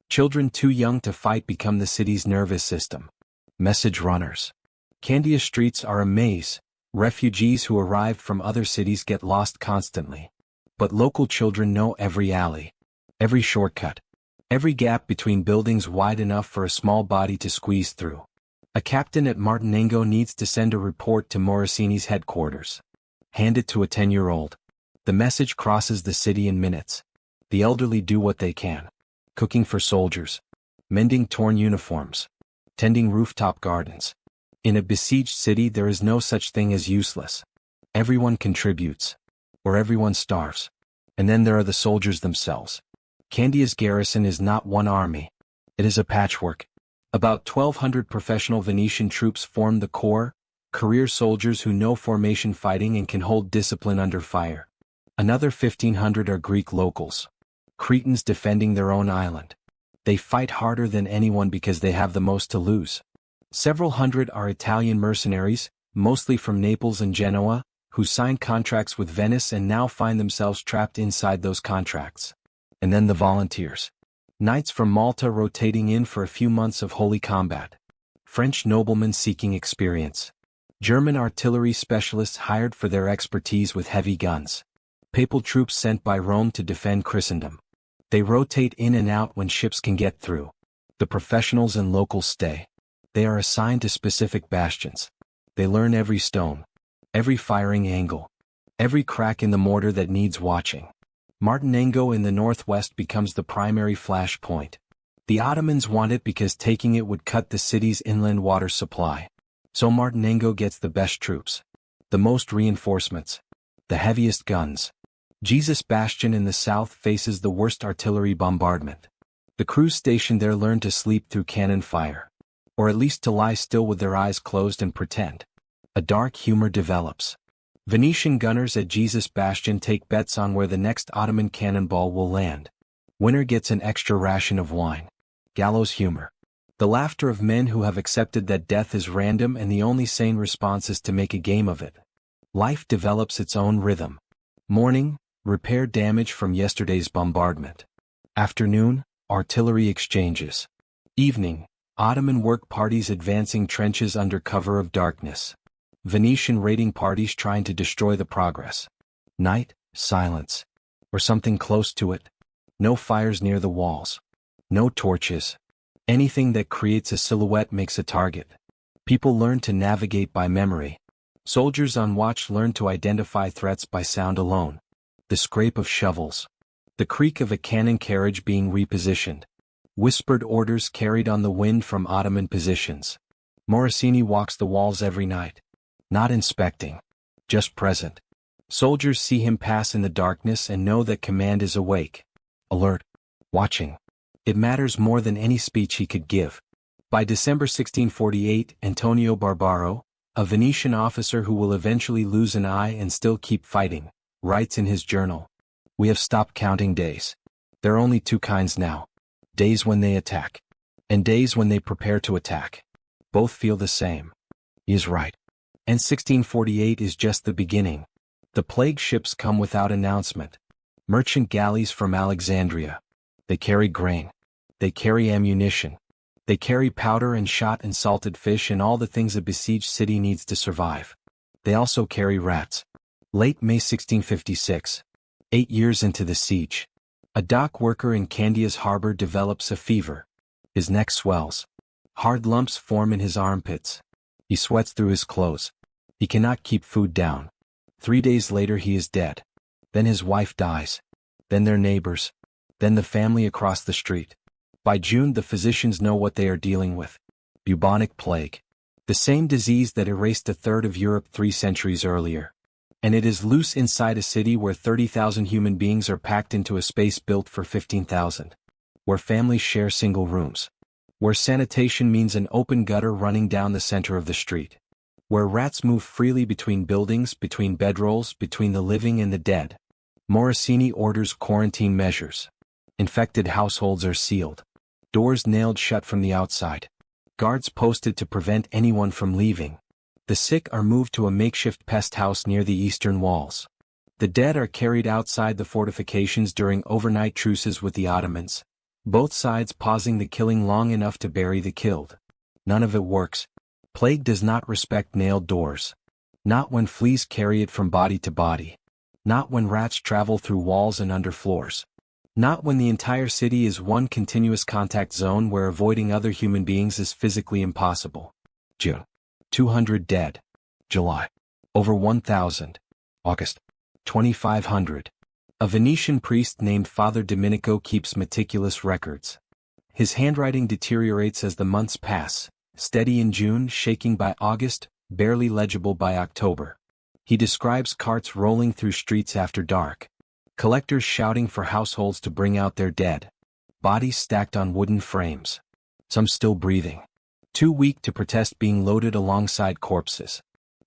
Children too young to fight become the city's nervous system. Message runners. Candia streets are a maze. Refugees who arrived from other cities get lost constantly. But local children know every alley. Every shortcut. Every gap between buildings wide enough for a small body to squeeze through. A captain at Martinengo needs to send a report to Morosini's headquarters. Hand it to a 10-year-old. The message crosses the city in minutes. The elderly do what they can. Cooking for soldiers. Mending torn uniforms. Tending rooftop gardens. In a besieged city there is no such thing as useless. Everyone contributes. Or everyone starves. And then there are the soldiers themselves. Candia's garrison is not one army. It is a patchwork. About 1,200 professional Venetian troops form the corps, career soldiers who know formation fighting and can hold discipline under fire. Another 1,500 are Greek locals. Cretans defending their own island. They fight harder than anyone because they have the most to lose. Several hundred are Italian mercenaries, mostly from Naples and Genoa, who signed contracts with Venice and now find themselves trapped inside those contracts. And then the volunteers. Knights from Malta rotating in for a few months of holy combat. French noblemen seeking experience. German artillery specialists hired for their expertise with heavy guns. Papal troops sent by Rome to defend Christendom. They rotate in and out when ships can get through. The professionals and locals stay. They are assigned to specific bastions. They learn every stone, every firing angle, every crack in the mortar that needs watching. Martinengo in the northwest becomes the primary flash point. The Ottomans want it because taking it would cut the city's inland water supply. So Martinengo gets the best troops, the most reinforcements, the heaviest guns. Jesus Bastion in the south faces the worst artillery bombardment. The crews stationed there learn to sleep through cannon fire, or at least to lie still with their eyes closed and pretend. A dark humor develops. Venetian gunners at Jesus Bastion take bets on where the next Ottoman cannonball will land. Winner gets an extra ration of wine. Gallows humor. The laughter of men who have accepted that death is random and the only sane response is to make a game of it. Life develops its own rhythm. Morning, repair damage from yesterday's bombardment. Afternoon, artillery exchanges. Evening, Ottoman work parties advancing trenches under cover of darkness. Venetian raiding parties trying to destroy the progress. Night, silence. Or something close to it. No fires near the walls. No torches. Anything that creates a silhouette makes a target. People learn to navigate by memory. Soldiers on watch learn to identify threats by sound alone. The scrape of shovels. The creak of a cannon carriage being repositioned. Whispered orders carried on the wind from Ottoman positions. Morosini walks the walls every night. Not inspecting. Just present. Soldiers see him pass in the darkness and know that command is awake. Alert. Watching. It matters more than any speech he could give. By December 1648, Antonio Barbaro, a Venetian officer who will eventually lose an eye and still keep fighting, writes in his journal, "We have stopped counting days. There are only two kinds now. Days when they attack, and days when they prepare to attack. Both feel the same." He is right. And 1648 is just the beginning. The plague ships come without announcement. Merchant galleys from Alexandria. They carry grain. They carry ammunition. They carry powder and shot and salted fish and all the things a besieged city needs to survive. They also carry rats. Late May 1656. 8 years into the siege. A dock worker in Candia's harbor develops a fever. His neck swells. Hard lumps form in his armpits. He sweats through his clothes. He cannot keep food down. 3 days later he is dead. Then his wife dies. Then their neighbors. Then the family across the street. By June the physicians know what they are dealing with. Bubonic plague. The same disease that erased a third of Europe 3 centuries earlier. And it is loose inside a city where 30,000 human beings are packed into a space built for 15,000. Where families share single rooms. Where sanitation means an open gutter running down the center of the street. Where rats move freely between buildings, between bedrolls, between the living and the dead. Morosini orders quarantine measures. Infected households are sealed. Doors nailed shut from the outside. Guards posted to prevent anyone from leaving. The sick are moved to a makeshift pest house near the eastern walls. The dead are carried outside the fortifications during overnight truces with the Ottomans, both sides pausing the killing long enough to bury the killed. None of it works. Plague does not respect nailed doors. Not when fleas carry it from body to body. Not when rats travel through walls and under floors. Not when the entire city is one continuous contact zone where avoiding other human beings is physically impossible. June. 200 dead. July. Over 1,000. August. 2,500. A Venetian priest named Father Domenico keeps meticulous records. His handwriting deteriorates as the months pass, steady in June, shaking by August, barely legible by October. He describes carts rolling through streets after dark. Collectors shouting for households to bring out their dead. Bodies stacked on wooden frames. Some still breathing. Too weak to protest being loaded alongside corpses.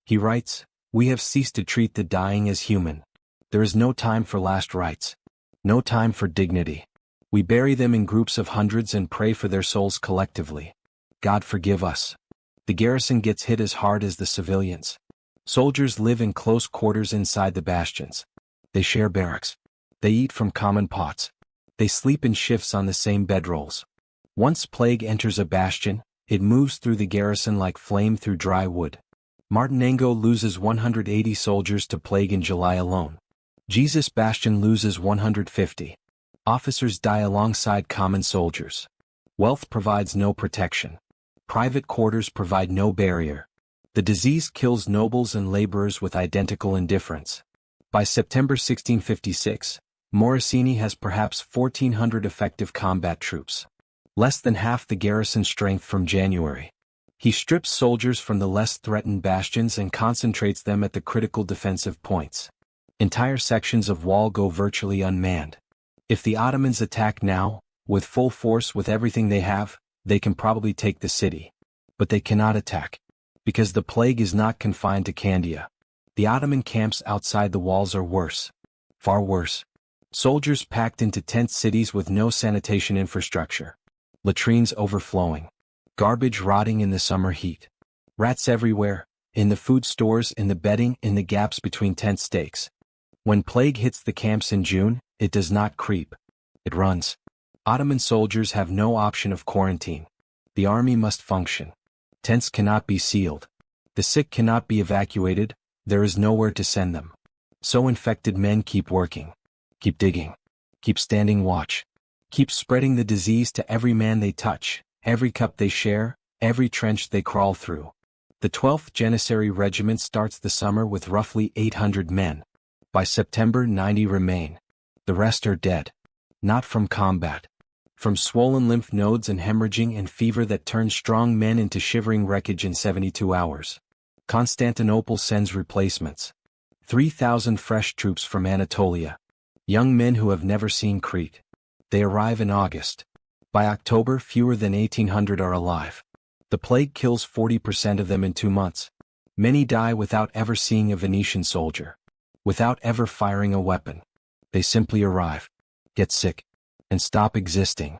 He writes, "We have ceased to treat the dying as human. There is no time for last rites. No time for dignity. We bury them in groups of hundreds and pray for their souls collectively. God forgive us." The garrison gets hit as hard as the civilians. Soldiers live in close quarters inside the bastions. They share barracks. They eat from common pots. They sleep in shifts on the same bedrolls. Once plague enters a bastion, it moves through the garrison like flame through dry wood. Martinengo loses 180 soldiers to plague in July alone. Jesus Bastion loses 150. Officers die alongside common soldiers. Wealth provides no protection. Private quarters provide no barrier. The disease kills nobles and laborers with identical indifference. By September 1656, Morosini has perhaps 1,400 effective combat troops. Less than half the garrison strength from January. He strips soldiers from the less threatened bastions and concentrates them at the critical defensive points. Entire sections of wall go virtually unmanned. If the Ottomans attack now, with full force with everything they have, they can probably take the city. But they cannot attack. Because the plague is not confined to Candia. The Ottoman camps outside the walls are worse. Far worse. Soldiers packed into tent cities with no sanitation infrastructure. Latrines overflowing. Garbage rotting in the summer heat. Rats everywhere, in the food stores, in the bedding, in the gaps between tent stakes. When plague hits the camps in June, it does not creep. It runs. Ottoman soldiers have no option of quarantine. The army must function. Tents cannot be sealed. The sick cannot be evacuated, there is nowhere to send them. So infected men keep working. Keep digging. Keep standing watch. Keep spreading the disease to every man they touch, every cup they share, every trench they crawl through. The 12th Janissary Regiment starts the summer with roughly 800 men. By September 90 remain. The rest are dead. Not from combat. From swollen lymph nodes and hemorrhaging and fever that turn strong men into shivering wreckage in 72 hours. Constantinople sends replacements. 3,000 fresh troops from Anatolia. Young men who have never seen Crete. They arrive in August. By October, fewer than 1,800 are alive. The plague kills 40% of them in 2 months. Many die without ever seeing a Venetian soldier. Without ever firing a weapon. They simply arrive. Get sick. And stop existing.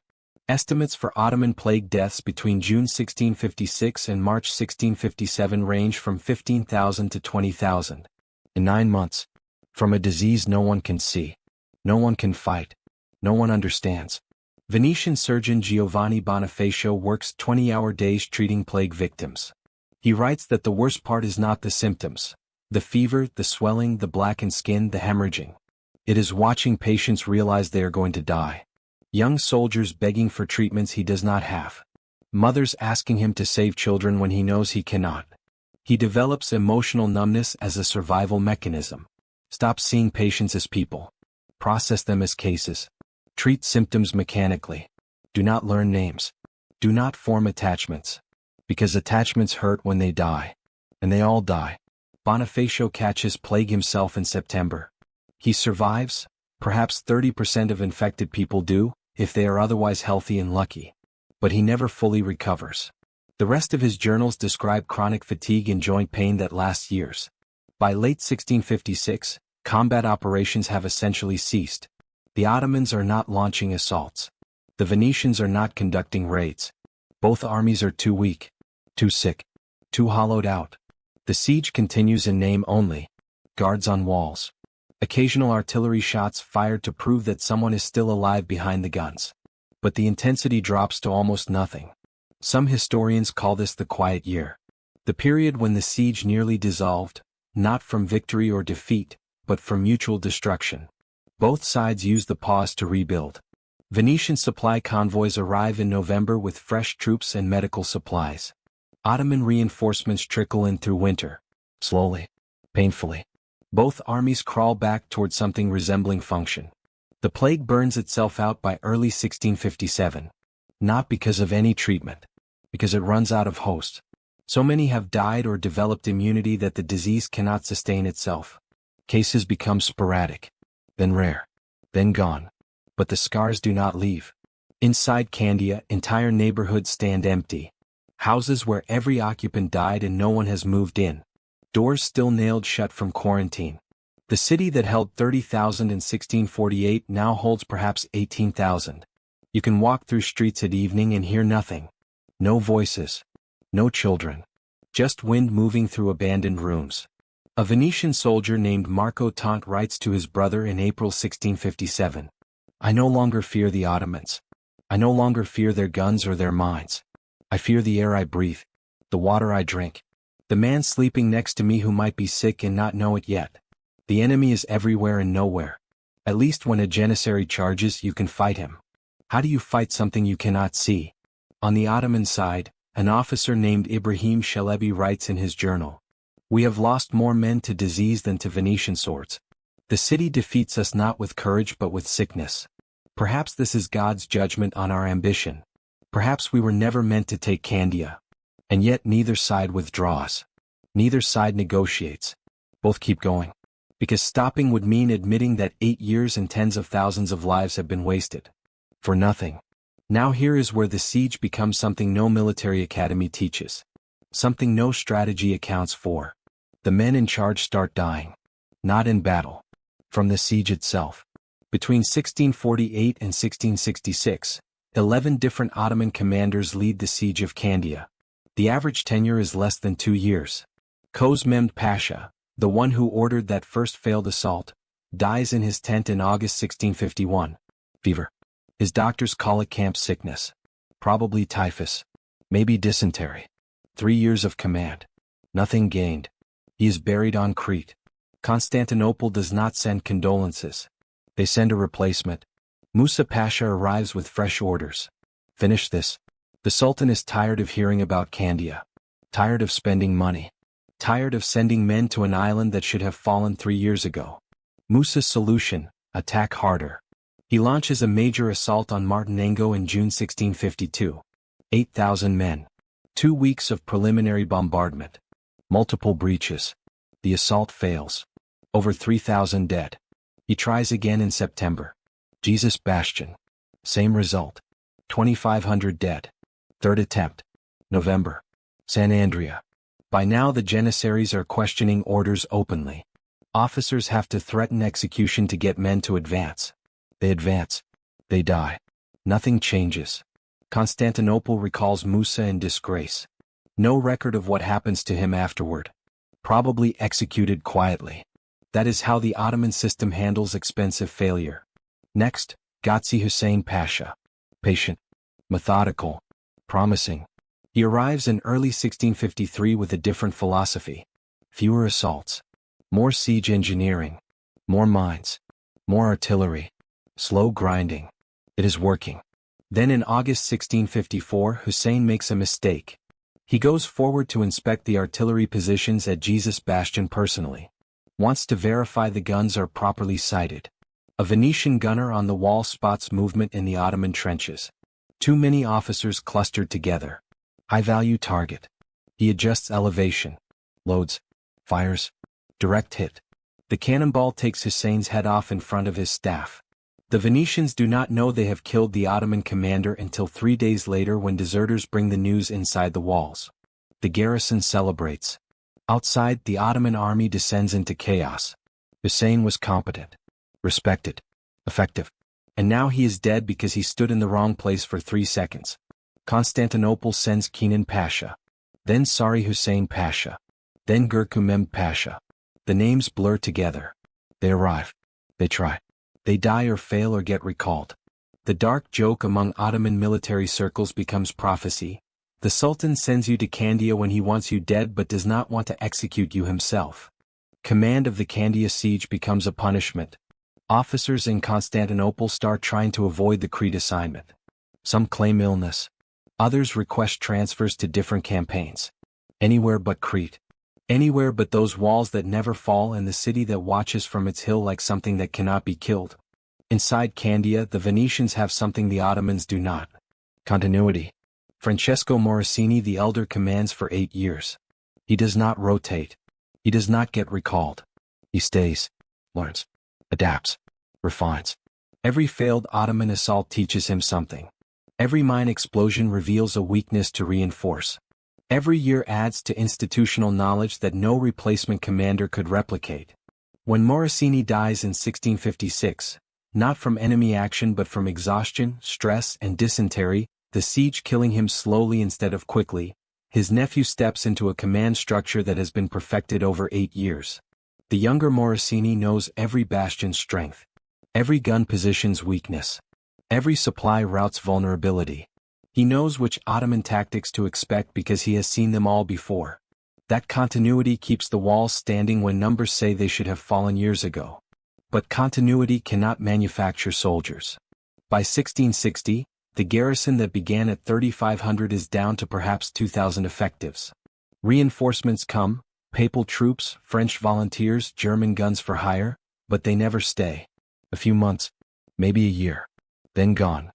Estimates for Ottoman plague deaths between June 1656 and March 1657 range from 15,000 to 20,000. In 9 months. From a disease no one can see. No one can fight. No one understands. Venetian surgeon Giovanni Bonifacio works 20-hour days treating plague victims. He writes that the worst part is not the symptoms. The fever, the swelling, the blackened skin, the hemorrhaging. It is watching patients realize they are going to die. Young soldiers begging for treatments he does not have. Mothers asking him to save children when he knows he cannot. He develops emotional numbness as a survival mechanism. Stop seeing patients as people. Process them as cases. Treat symptoms mechanically. Do not learn names. Do not form attachments. Because attachments hurt when they die. And they all die. Bonifacio catches plague himself in September. He survives. Perhaps 30% of infected people do, if they are otherwise healthy and lucky. But he never fully recovers. The rest of his journals describe chronic fatigue and joint pain that lasts years. By late 1656, combat operations have essentially ceased. The Ottomans are not launching assaults. The Venetians are not conducting raids. Both armies are too weak, too sick, too hollowed out. The siege continues in name only. Guards on walls. Occasional artillery shots fired to prove that someone is still alive behind the guns. But the intensity drops to almost nothing. Some historians call this the quiet year. The period when the siege nearly dissolved, not from victory or defeat, but from mutual destruction. Both sides use the pause to rebuild. Venetian supply convoys arrive in November with fresh troops and medical supplies. Ottoman reinforcements trickle in through winter. Slowly. Painfully. Both armies crawl back toward something resembling function. The plague burns itself out by early 1657. Not because of any treatment. Because it runs out of host. So many have died or developed immunity that the disease cannot sustain itself. Cases become sporadic. Then rare. Then gone. But the scars do not leave. Inside Candia, entire neighborhoods stand empty. Houses where every occupant died and no one has moved in. Doors still nailed shut from quarantine. The city that held 30,000 in 1648 now holds perhaps 18,000. You can walk through streets at evening and hear nothing. No voices. No children. Just wind moving through abandoned rooms. A Venetian soldier named Marco Tant writes to his brother in April 1657. I no longer fear the Ottomans. I no longer fear their guns or their mines. I fear the air I breathe, the water I drink, the man sleeping next to me who might be sick and not know it yet. The enemy is everywhere and nowhere. At least when a janissary charges, you can fight him. How do you fight something you cannot see? On the Ottoman side, an officer named Ibrahim Shelebi writes in his journal, "We have lost more men to disease than to Venetian swords. The city defeats us not with courage but with sickness. Perhaps this is God's judgment on our ambition. Perhaps we were never meant to take Candia. And yet neither side withdraws. Neither side negotiates. Both keep going. Because stopping would mean admitting that 8 years and tens of thousands of lives have been wasted. For nothing. Now here is where the siege becomes something no military academy teaches. Something no strategy accounts for. The men in charge start dying. Not in battle. From the siege itself. Between 1648 and 1666, 11 different Ottoman commanders lead the siege of Candia. The average tenure is less than 2 years. Koz Mehmed Pasha, the one who ordered that first failed assault, dies in his tent in August 1651. Fever. His doctors call it camp sickness. Probably typhus. Maybe dysentery. 3 years of command. Nothing gained. He is buried on Crete. Constantinople does not send condolences. They send a replacement. Musa Pasha arrives with fresh orders. Finish this. The Sultan is tired of hearing about Candia. Tired of spending money. Tired of sending men to an island that should have fallen 3 years ago. Musa's solution: attack harder. He launches a major assault on Martinengo in June 1652. 8,000 men. 2 weeks of preliminary bombardment. Multiple breaches. The assault fails. Over 3,000 dead. He tries again in September. Jesus Bastion. Same result. 2,500 dead. Third attempt. November. San Andrea. By now the janissaries are questioning orders openly. Officers have to threaten execution to get men to advance. They advance. They die. Nothing changes. Constantinople recalls Musa in disgrace. No record of what happens to him afterward. Probably executed quietly. That is how the Ottoman system handles expensive failure. Next, Ghazi Hussein Pasha. Patient. Methodical. Promising. He arrives in early 1653 with a different philosophy. Fewer assaults. More siege engineering. More mines. More artillery. Slow grinding. It is working. Then in August 1654, Hussein makes a mistake. He goes forward to inspect the artillery positions at Jesus Bastion personally. Wants to verify the guns are properly sighted. A Venetian gunner on the wall spots movement in the Ottoman trenches. Too many officers clustered together. High-value target. He adjusts elevation. Loads. Fires. Direct hit. The cannonball takes Hussein's head off in front of his staff. The Venetians do not know they have killed the Ottoman commander until 3 days later when deserters bring the news inside the walls. The garrison celebrates. Outside, the Ottoman army descends into chaos. Hussein was competent. Respected. Effective. And now he is dead because he stood in the wrong place for 3 seconds. Constantinople sends Kenan Pasha. Then Sari Hussein Pasha. Then Gurku Mehmed Pasha. The names blur together. They arrive. They try. They die or fail or get recalled. The dark joke among Ottoman military circles becomes prophecy. The Sultan sends you to Candia when he wants you dead but does not want to execute you himself. Command of the Candia siege becomes a punishment. Officers in Constantinople start trying to avoid the Crete assignment. Some claim illness. Others request transfers to different campaigns. Anywhere but Crete. Anywhere but those walls that never fall and the city that watches from its hill like something that cannot be killed. Inside Candia, the Venetians have something the Ottomans do not. Continuity. Francesco Morosini the Elder commands for 8 years. He does not rotate. He does not get recalled. He stays. Learns. Adapts. Refines. Every failed Ottoman assault teaches him something. Every mine explosion reveals a weakness to reinforce. Every year adds to institutional knowledge that no replacement commander could replicate. When Morosini dies in 1656, not from enemy action but from exhaustion, stress, and dysentery, the siege killing him slowly instead of quickly, his nephew steps into a command structure that has been perfected over 8 years. The younger Morosini knows every bastion's strength, every gun position's weakness, every supply route's vulnerability. He knows which Ottoman tactics to expect because he has seen them all before. That continuity keeps the walls standing when numbers say they should have fallen years ago. But continuity cannot manufacture soldiers. By 1660, the garrison that began at 3,500 is down to perhaps 2,000 effectives. Reinforcements come, papal troops, French volunteers, German guns for hire, but they never stay. A few months, maybe a year, then gone.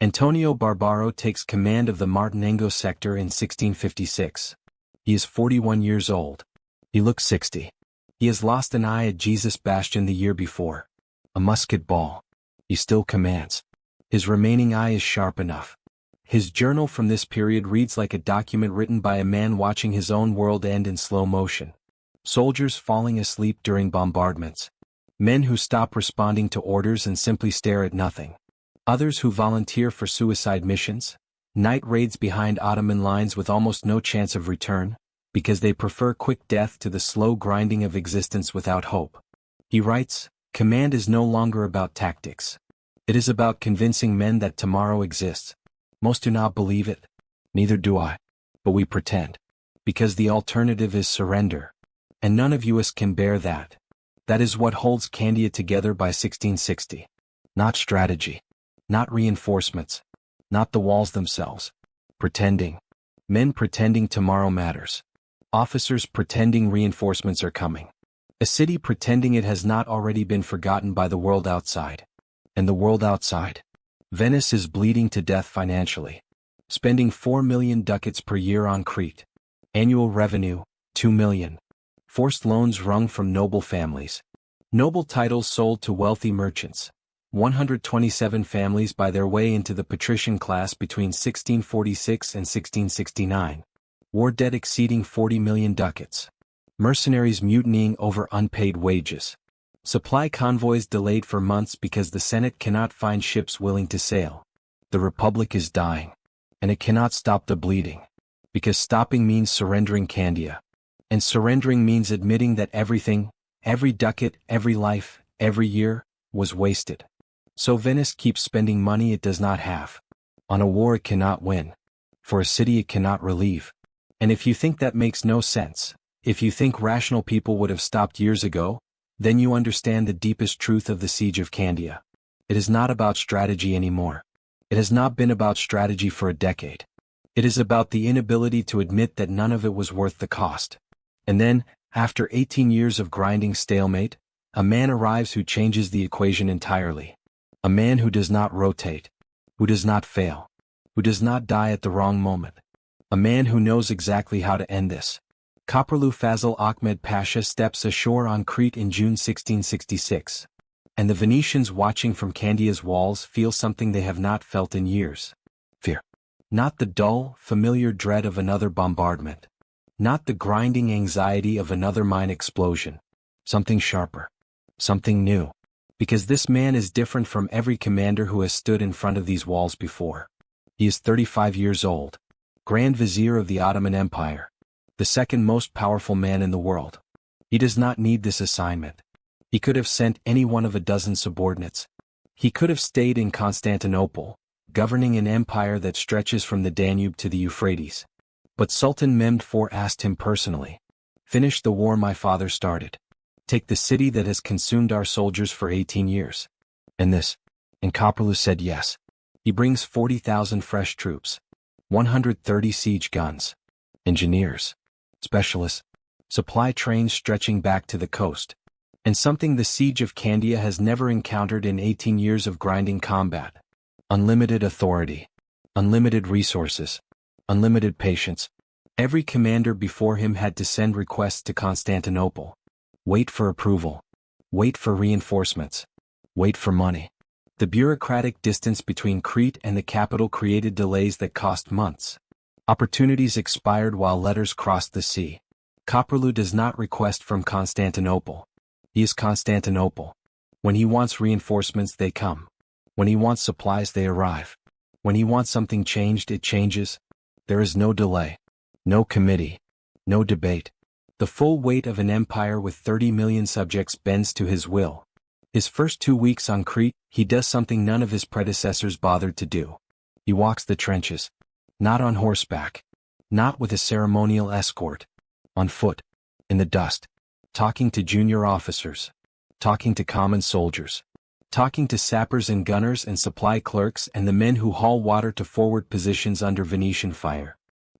Antonio Barbaro takes command of the Martinengo sector in 1656. He is 41 years old. He looks 60. He has lost an eye at Jesus Bastion the year before. A musket ball. He still commands. His remaining eye is sharp enough. His journal from this period reads like a document written by a man watching his own world end in slow motion. Soldiers falling asleep during bombardments. Men who stop responding to orders and simply stare at nothing. Others who volunteer for suicide missions. Night raids behind Ottoman lines with almost no chance of return, because they prefer quick death to the slow grinding of existence without hope. He writes, "Command is no longer about tactics. It is about convincing men that tomorrow exists. Most do not believe it. Neither do I. But we pretend. Because the alternative is surrender. And none of us can bear that. That is what holds Candia together by 1660. Not strategy. Not reinforcements. Not the walls themselves. Pretending. Men pretending tomorrow matters. Officers pretending reinforcements are coming. A city pretending it has not already been forgotten by the world outside. And the world outside? Venice is bleeding to death financially. Spending 4 million ducats per year on Crete. Annual revenue, 2 million. Forced loans wrung from noble families. Noble titles sold to wealthy merchants. 127 families buy their way into the patrician class between 1646 and 1669. War debt exceeding 40 million ducats. Mercenaries mutinying over unpaid wages. Supply convoys delayed for months because the Senate cannot find ships willing to sail. The Republic is dying. And it cannot stop the bleeding. Because stopping means surrendering Candia. And surrendering means admitting that everything, every ducat, every life, every year, was wasted. So Venice keeps spending money it does not have. On a war it cannot win. For a city it cannot relieve. And if you think that makes no sense, if you think rational people would have stopped years ago, then you understand the deepest truth of the siege of Candia. It is not about strategy anymore. It has not been about strategy for a decade. It is about the inability to admit that none of it was worth the cost. And then, after 18 years of grinding stalemate, a man arrives who changes the equation entirely. A man who does not rotate, who does not fail, who does not die at the wrong moment. A man who knows exactly how to end this. Koprulu Fazıl Ahmed Pasha steps ashore on Crete in June 1666. And the Venetians watching from Candia's walls feel something they have not felt in years. Fear. Not the dull, familiar dread of another bombardment. Not the grinding anxiety of another mine explosion. Something sharper. Something new. Because this man is different from every commander who has stood in front of these walls before. He is 35 years old. Grand Vizier of the Ottoman Empire. The second most powerful man in the world. He does not need this assignment. He could have sent any one of a dozen subordinates. He could have stayed in Constantinople, governing an empire that stretches from the Danube to the Euphrates. But Sultan Mehmed IV asked him personally, "Finish the war my father started. Take the city that has consumed our soldiers for 18 years. And this." And Koprulu said yes. He brings 40,000 fresh troops, 130 siege guns, engineers, specialists, supply trains stretching back to the coast, and something the siege of Candia has never encountered in 18 years of grinding combat. Unlimited authority, unlimited resources, unlimited patience. Every commander before him had to send requests to Constantinople. Wait for approval. Wait for reinforcements. Wait for money. The bureaucratic distance between Crete and the capital created delays that cost months. Opportunities expired while letters crossed the sea. Koprulu does not request from Constantinople. He is Constantinople. When he wants reinforcements, they come. When he wants supplies, they arrive. When he wants something changed, it changes. There is no delay. No committee. No debate. The full weight of an empire with 30 million subjects bends to his will. His first 2 weeks on Crete, he does something none of his predecessors bothered to do. He walks the trenches. Not on horseback. Not with a ceremonial escort. On foot. In the dust. Talking to junior officers. Talking to common soldiers. Talking to sappers and gunners and supply clerks and the men who haul water to forward positions under Venetian fire.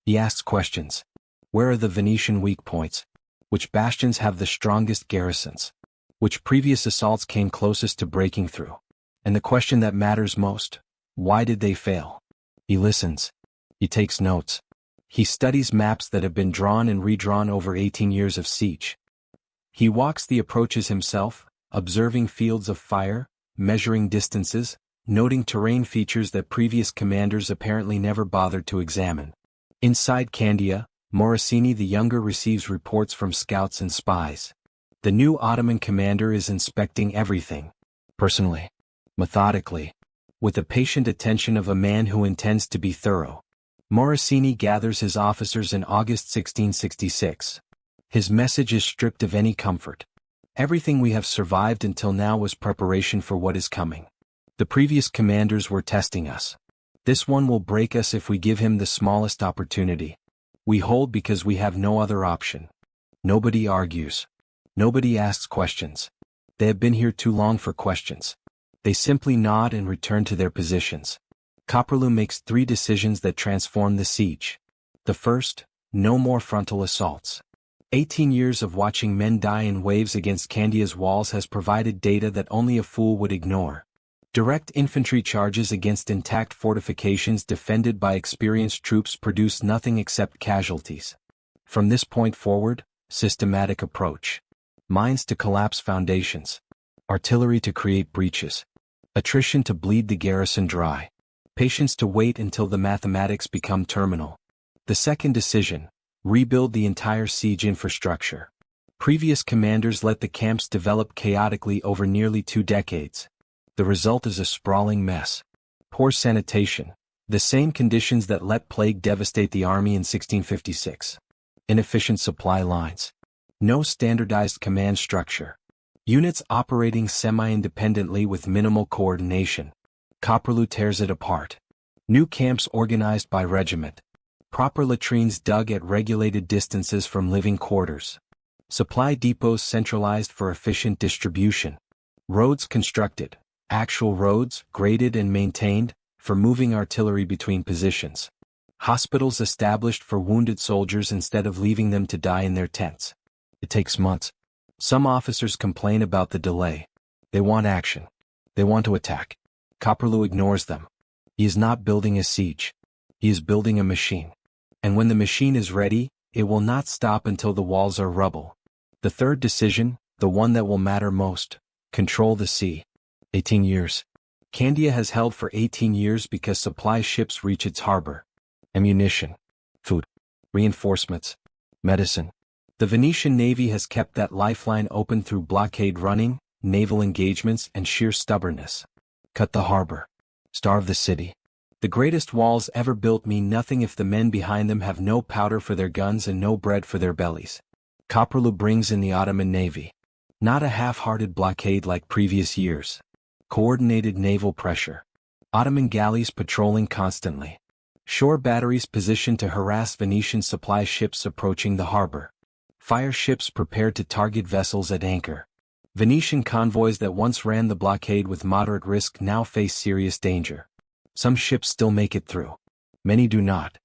He asks questions. Where are the Venetian weak points? Which bastions have the strongest garrisons? Which previous assaults came closest to breaking through? And the question that matters most, why did they fail? He listens. He takes notes. He studies maps that have been drawn and redrawn over 18 years of siege. He walks the approaches himself, observing fields of fire, measuring distances, noting terrain features that previous commanders apparently never bothered to examine. Inside Candia, Morosini the Younger receives reports from scouts and spies. The new Ottoman commander is inspecting everything. Personally. Methodically. With the patient attention of a man who intends to be thorough. Morosini gathers his officers in August 1666. His message is stripped of any comfort. Everything we have survived until now was preparation for what is coming. The previous commanders were testing us. This one will break us if we give him the smallest opportunity. We hold because we have no other option. Nobody argues. Nobody asks questions. They have been here too long for questions. They simply nod and return to their positions. Copperlew makes 3 decisions that transform the siege. The first, no more frontal assaults. 18 years of watching men die in waves against Candia's walls has provided data that only a fool would ignore. Direct infantry charges against intact fortifications defended by experienced troops produce nothing except casualties. From this point forward, systematic approach. Mines to collapse foundations. Artillery to create breaches. Attrition to bleed the garrison dry. Patience to wait until the mathematics become terminal. The second decision, rebuild the entire siege infrastructure. Previous commanders let the camps develop chaotically over nearly 2 decades. The result is a sprawling mess. Poor sanitation. The same conditions that let plague devastate the army in 1656. Inefficient supply lines. No standardized command structure. Units operating semi-independently with minimal coordination. Copperlew tears it apart. New camps organized by regiment. Proper latrines dug at regulated distances from living quarters. Supply depots centralized for efficient distribution. Roads constructed. Actual roads, graded and maintained, for moving artillery between positions. Hospitals established for wounded soldiers instead of leaving them to die in their tents. It takes months. Some officers complain about the delay. They want action. They want to attack. Copperlew ignores them. He is not building a siege. He is building a machine. And when the machine is ready, it will not stop until the walls are rubble. The third decision, the one that will matter most, control the sea. 18 years. Candia has held for 18 years because supply ships reach its harbor. Ammunition. Food. Reinforcements. Medicine. The Venetian Navy has kept that lifeline open through blockade running, naval engagements and sheer stubbornness. Cut the harbor. Starve the city. The greatest walls ever built mean nothing if the men behind them have no powder for their guns and no bread for their bellies. Copperlew brings in the Ottoman Navy. Not a half-hearted blockade like previous years. Coordinated naval pressure. Ottoman galleys patrolling constantly. Shore batteries positioned to harass Venetian supply ships approaching the harbor. Fire ships prepared to target vessels at anchor. Venetian convoys that once ran the blockade with moderate risk now face serious danger. Some ships still make it through. Many do not.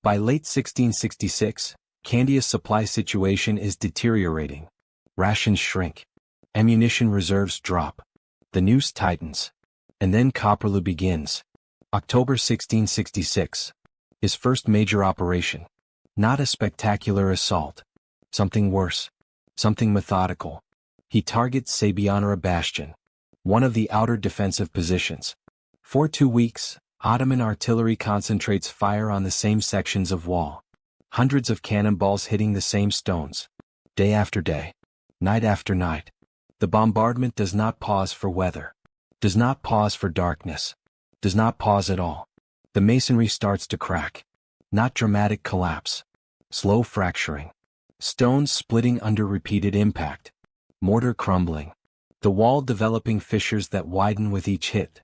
By late 1666, Candia's supply situation is deteriorating. Rations shrink. Ammunition reserves drop. The noose tightens. And then Copperlew begins. October 1666. His first major operation. Not a spectacular assault. Something worse. Something methodical. He targets Sabianera Bastion. One of the outer defensive positions. For 2 weeks, Ottoman artillery concentrates fire on the same sections of wall. Hundreds of cannonballs hitting the same stones. Day after day. Night after night. The bombardment does not pause for weather. Does not pause for darkness. Does not pause at all. The masonry starts to crack. Not dramatic collapse. Slow fracturing. Stones splitting under repeated impact. Mortar crumbling. The wall developing fissures that widen with each hit.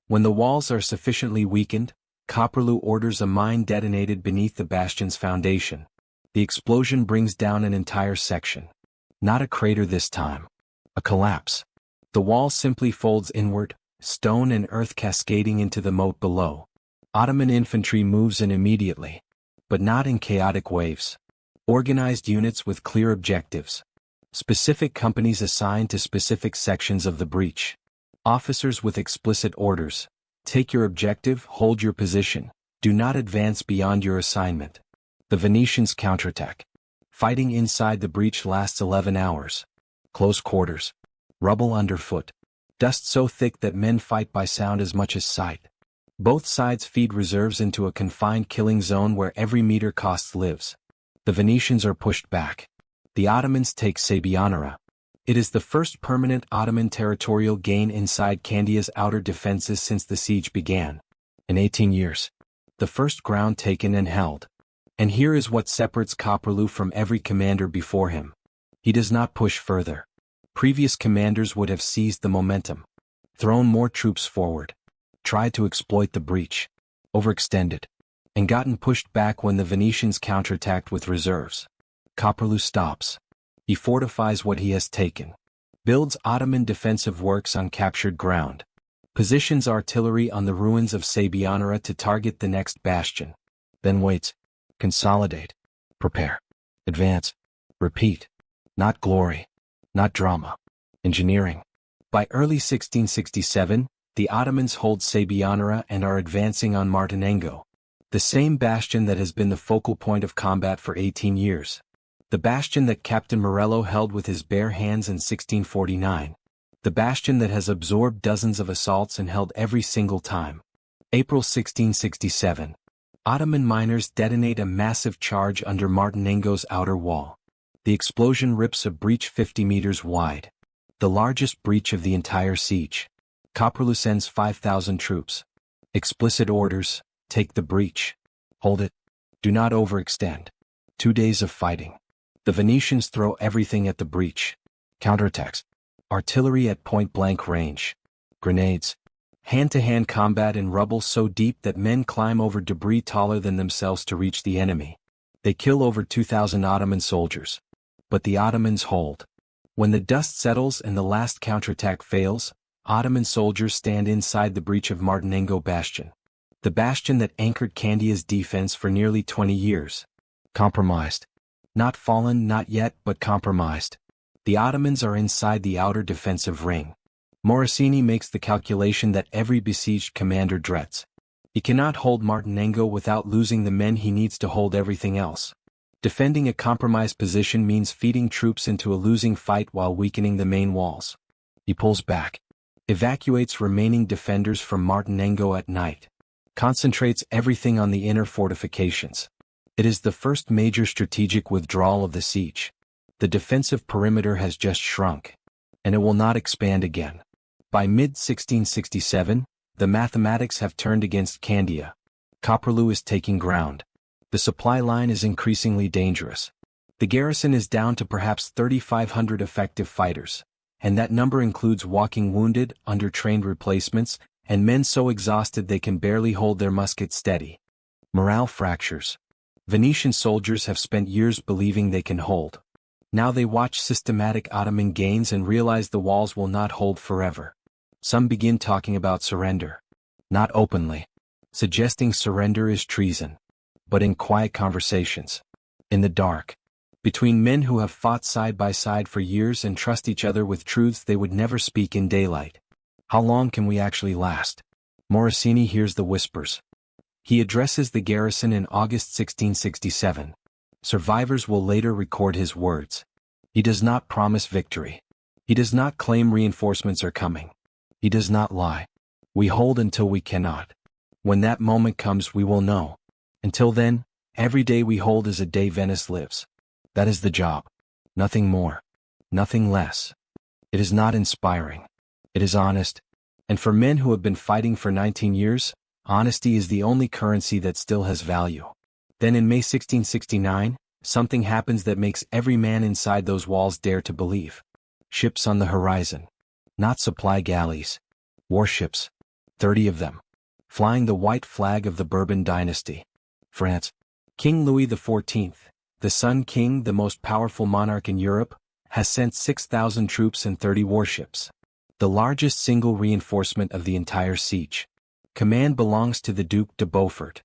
When the walls are sufficiently weakened, Copperlew orders a mine detonated beneath the bastion's foundation. The explosion brings down an entire section. Not a crater this time. A collapse. The wall simply folds inward, stone and earth cascading into the moat below. Ottoman infantry moves in immediately. But not in chaotic waves. Organized units with clear objectives. Specific companies assigned to specific sections of the breach. Officers with explicit orders. Take your objective, hold your position. Do not advance beyond your assignment. The Venetians counterattack. Fighting inside the breach lasts 11 hours. Close quarters. Rubble underfoot. Dust so thick that men fight by sound as much as sight. Both sides feed reserves into a confined killing zone where every meter costs lives. The Venetians are pushed back. The Ottomans take Sabianara. It is the first permanent Ottoman territorial gain inside Candia's outer defenses since the siege began. In 18 years. The first ground taken and held. And here is what separates Köprülü from every commander before him. He does not push further. Previous commanders would have seized the momentum. Thrown more troops forward. Tried to exploit the breach. Overextended. And gotten pushed back when the Venetians counterattacked with reserves. Köprülü stops. He fortifies what he has taken. Builds Ottoman defensive works on captured ground. Positions artillery on the ruins of Sabianara to target the next bastion. Then waits. Consolidate. Prepare. Advance. Repeat. Not glory. Not drama. Engineering. By early 1667, the Ottomans hold Sabianara and are advancing on Martinengo. The same bastion that has been the focal point of combat for 18 years. The bastion that Captain Morello held with his bare hands in 1649. The bastion that has absorbed dozens of assaults and held every single time. April 1667. Ottoman miners detonate a massive charge under Martinengo's outer wall. The explosion rips a breach 50 meters wide. The largest breach of the entire siege. Köprülü sends 5,000 troops. Explicit orders, take the breach. Hold it. Do not overextend. 2 days of fighting. The Venetians throw everything at the breach. Counterattacks. Artillery at point-blank range. Grenades. Hand-to-hand combat in rubble so deep that men climb over debris taller than themselves to reach the enemy. They kill over 2,000 Ottoman soldiers. But the Ottomans hold. When the dust settles and the last counterattack fails, Ottoman soldiers stand inside the breach of Martinengo Bastion. The bastion that anchored Candia's defense for nearly 20 years. Compromised. Not fallen, not yet, but compromised. The Ottomans are inside the outer defensive ring. Morosini makes the calculation that every besieged commander dreads. He cannot hold Martinengo without losing the men he needs to hold everything else. Defending a compromised position means feeding troops into a losing fight while weakening the main walls. He pulls back. Evacuates remaining defenders from Martinengo at night. Concentrates everything on the inner fortifications. It is the first major strategic withdrawal of the siege. The defensive perimeter has just shrunk. And it will not expand again. By mid-1667, the mathematics have turned against Candia. Köprülü is taking ground. The supply line is increasingly dangerous. The garrison is down to perhaps 3,500 effective fighters, and that number includes walking wounded, undertrained replacements, and men so exhausted they can barely hold their muskets steady. Morale fractures. Venetian soldiers have spent years believing they can hold. Now they watch systematic Ottoman gains and realize the walls will not hold forever. Some begin talking about surrender. Not openly. Suggesting surrender is treason. But in quiet conversations. In the dark. Between men who have fought side by side for years and trust each other with truths they would never speak in daylight. How long can we actually last? Morosini hears the whispers. He addresses the garrison in August 1667. Survivors will later record his words. He does not promise victory. He does not claim reinforcements are coming. He does not lie. We hold until we cannot. When that moment comes we will know. Until then, every day we hold is a day Venice lives. That is the job. Nothing more. Nothing less. It is not inspiring. It is honest. And for men who have been fighting for 19 years, honesty is the only currency that still has value. Then in May 1669, something happens that makes every man inside those walls dare to believe. Ships on the horizon. Not supply galleys. Warships. 30 of them. Flying the white flag of the Bourbon dynasty. France. King Louis XIV, The Sun King, the most powerful monarch in Europe, has sent 6,000 troops and 30 warships. The largest single reinforcement of the entire siege. Command belongs to the Duke de Beaufort,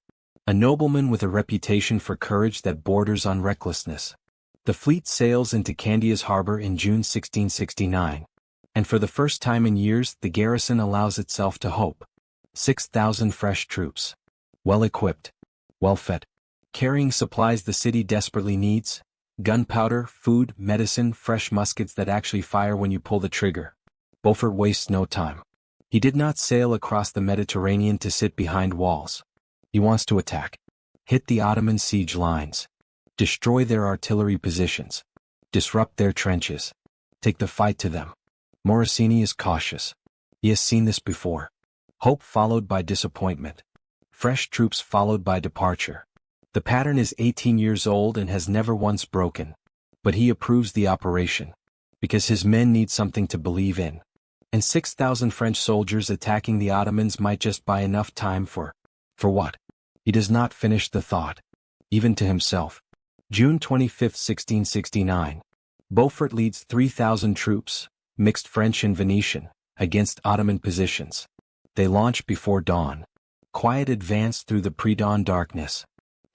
a nobleman with a reputation for courage that borders on recklessness. The fleet sails into Candia's harbor in June 1669, and for the first time in years the garrison allows itself to hope. 6,000 fresh troops. Well-equipped, well-fed, carrying supplies the city desperately needs, gunpowder, food, medicine, fresh muskets that actually fire when you pull the trigger. Beaufort wastes no time. He did not sail across the Mediterranean to sit behind walls. He wants to attack. Hit the Ottoman siege lines. Destroy their artillery positions. Disrupt their trenches. Take the fight to them. Morosini is cautious. He has seen this before. Hope followed by disappointment. Fresh troops followed by departure. The pattern is 18 years old and has never once broken. But he approves the operation. Because his men need something to believe in. And 6,000 French soldiers attacking the Ottomans might just buy enough time for what? He does not finish the thought. Even to himself. June 25, 1669. Beaufort leads 3,000 troops, mixed French and Venetian, against Ottoman positions. They launch before dawn. Quiet advance through the pre-dawn darkness.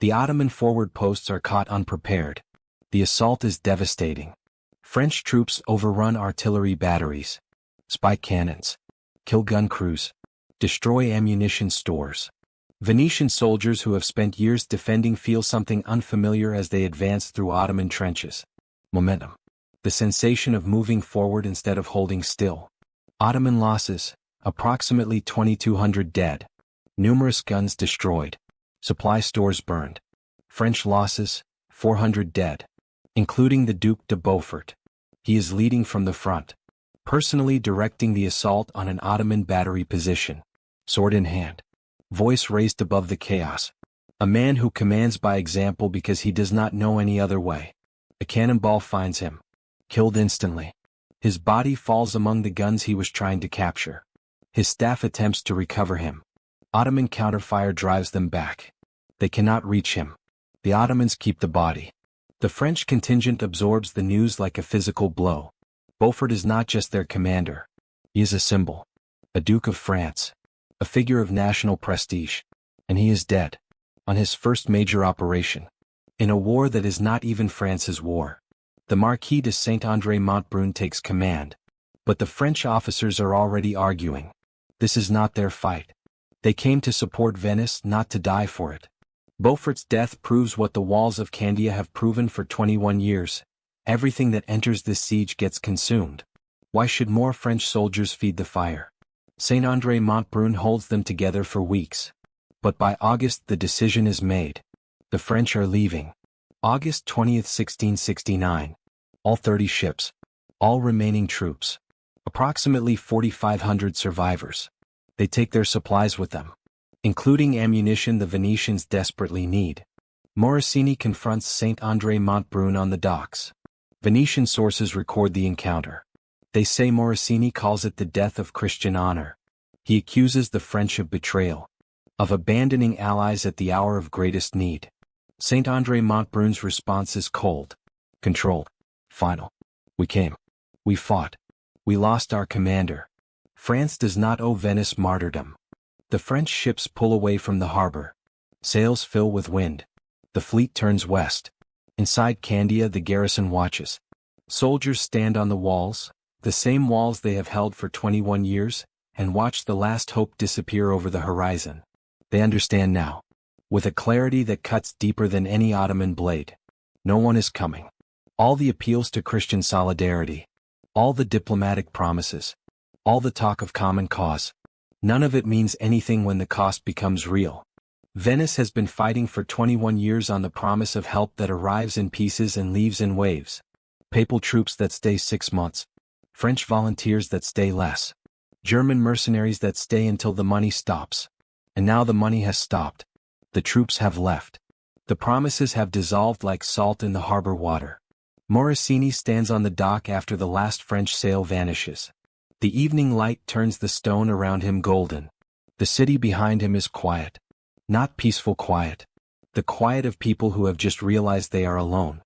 The Ottoman forward posts are caught unprepared. The assault is devastating. French troops overrun artillery batteries. Spike cannons. Kill gun crews. Destroy ammunition stores. Venetian soldiers who have spent years defending feel something unfamiliar as they advance through Ottoman trenches. Momentum. The sensation of moving forward instead of holding still. Ottoman losses, approximately 2,200 dead. Numerous guns destroyed. Supply stores burned. French losses, 400 dead. Including the Duke de Beaufort. He is leading from the front. Personally directing the assault on an Ottoman battery position. Sword in hand. Voice raised above the chaos. A man who commands by example because he does not know any other way. A cannonball finds him. Killed instantly. His body falls among the guns he was trying to capture. His staff attempts to recover him. Ottoman counterfire drives them back. They cannot reach him. The Ottomans keep the body. The French contingent absorbs the news like a physical blow. Beaufort is not just their commander. He is a symbol. A Duke of France. A figure of national prestige. And he is dead. On his first major operation. In a war that is not even France's war. The Marquis de Saint-André-Montbrun takes command. But the French officers are already arguing. This is not their fight. They came to support Venice, not to die for it. Beaufort's death proves what the walls of Candia have proven for 21 years. Everything that enters this siege gets consumed. Why should more French soldiers feed the fire? Saint-André-Montbrun holds them together for weeks. But by August the decision is made. The French are leaving. August 20, 1669. All 30 ships. All remaining troops. Approximately 4,500 survivors. They take their supplies with them. Including ammunition the Venetians desperately need. Morosini confronts Saint-André-Montbrun on the docks. Venetian sources record the encounter. They say Morosini calls it the death of Christian honor. He accuses the French of betrayal. Of abandoning allies at the hour of greatest need. Saint-André-Montbrun's response is cold. Controlled. Final. We came. We fought. We lost our commander. France does not owe Venice martyrdom. The French ships pull away from the harbor. Sails fill with wind. The fleet turns west. Inside Candia the garrison watches. Soldiers stand on the walls, the same walls they have held for 21 years, and watch the last hope disappear over the horizon. They understand now. With a clarity that cuts deeper than any Ottoman blade. No one is coming. All the appeals to Christian solidarity. All the diplomatic promises. All the talk of common cause. None of it means anything when the cost becomes real. Venice has been fighting for 21 years on the promise of help that arrives in pieces and leaves in waves. Papal troops that stay 6 months. French volunteers that stay less. German mercenaries that stay until the money stops. And now the money has stopped. The troops have left. The promises have dissolved like salt in the harbor water. Morosini stands on the dock after the last French sail vanishes. The evening light turns the stone around him golden. The city behind him is quiet. Not peaceful quiet. the quiet of people who have just realized they are alone.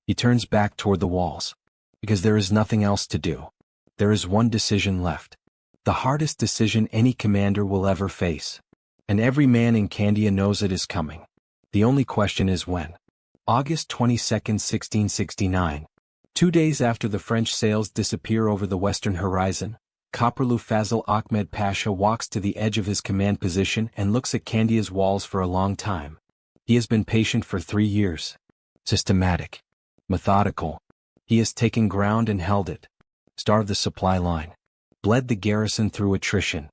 He turns back toward the walls. Because there is nothing else to do. There is one decision left. The hardest decision any commander will ever face. And every man in Candia knows it is coming. The only question is when. August 22, 1669. 2 days after the French sails disappear over the western horizon, Koprulu Fazıl Ahmed Pasha walks to the edge of his command position and looks at Candia's walls for a long time. He has been patient for 3 years. Systematic. Methodical. He has taken ground and held it. Starved the supply line. Bled the garrison through attrition.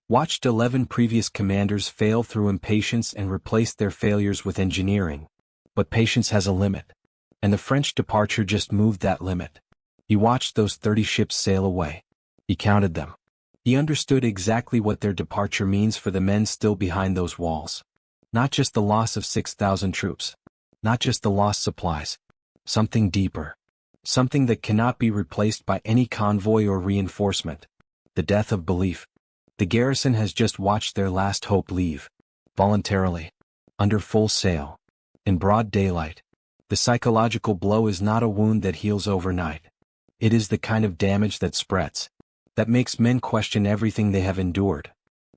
Watched 11 previous commanders fail through impatience and replaced their failures with engineering. But patience has a limit. And the French departure just moved that limit. He watched those 30 ships sail away. He counted them. He understood exactly what their departure means for the men still behind those walls. Not just the loss of 6,000 troops. Not just the lost supplies. Something deeper. Something that cannot be replaced by any convoy or reinforcement. The death of belief. The garrison has just watched their last hope leave. Voluntarily. Under full sail. In broad daylight. The psychological blow is not a wound that heals overnight. It is the kind of damage that spreads. That makes men question everything they have endured.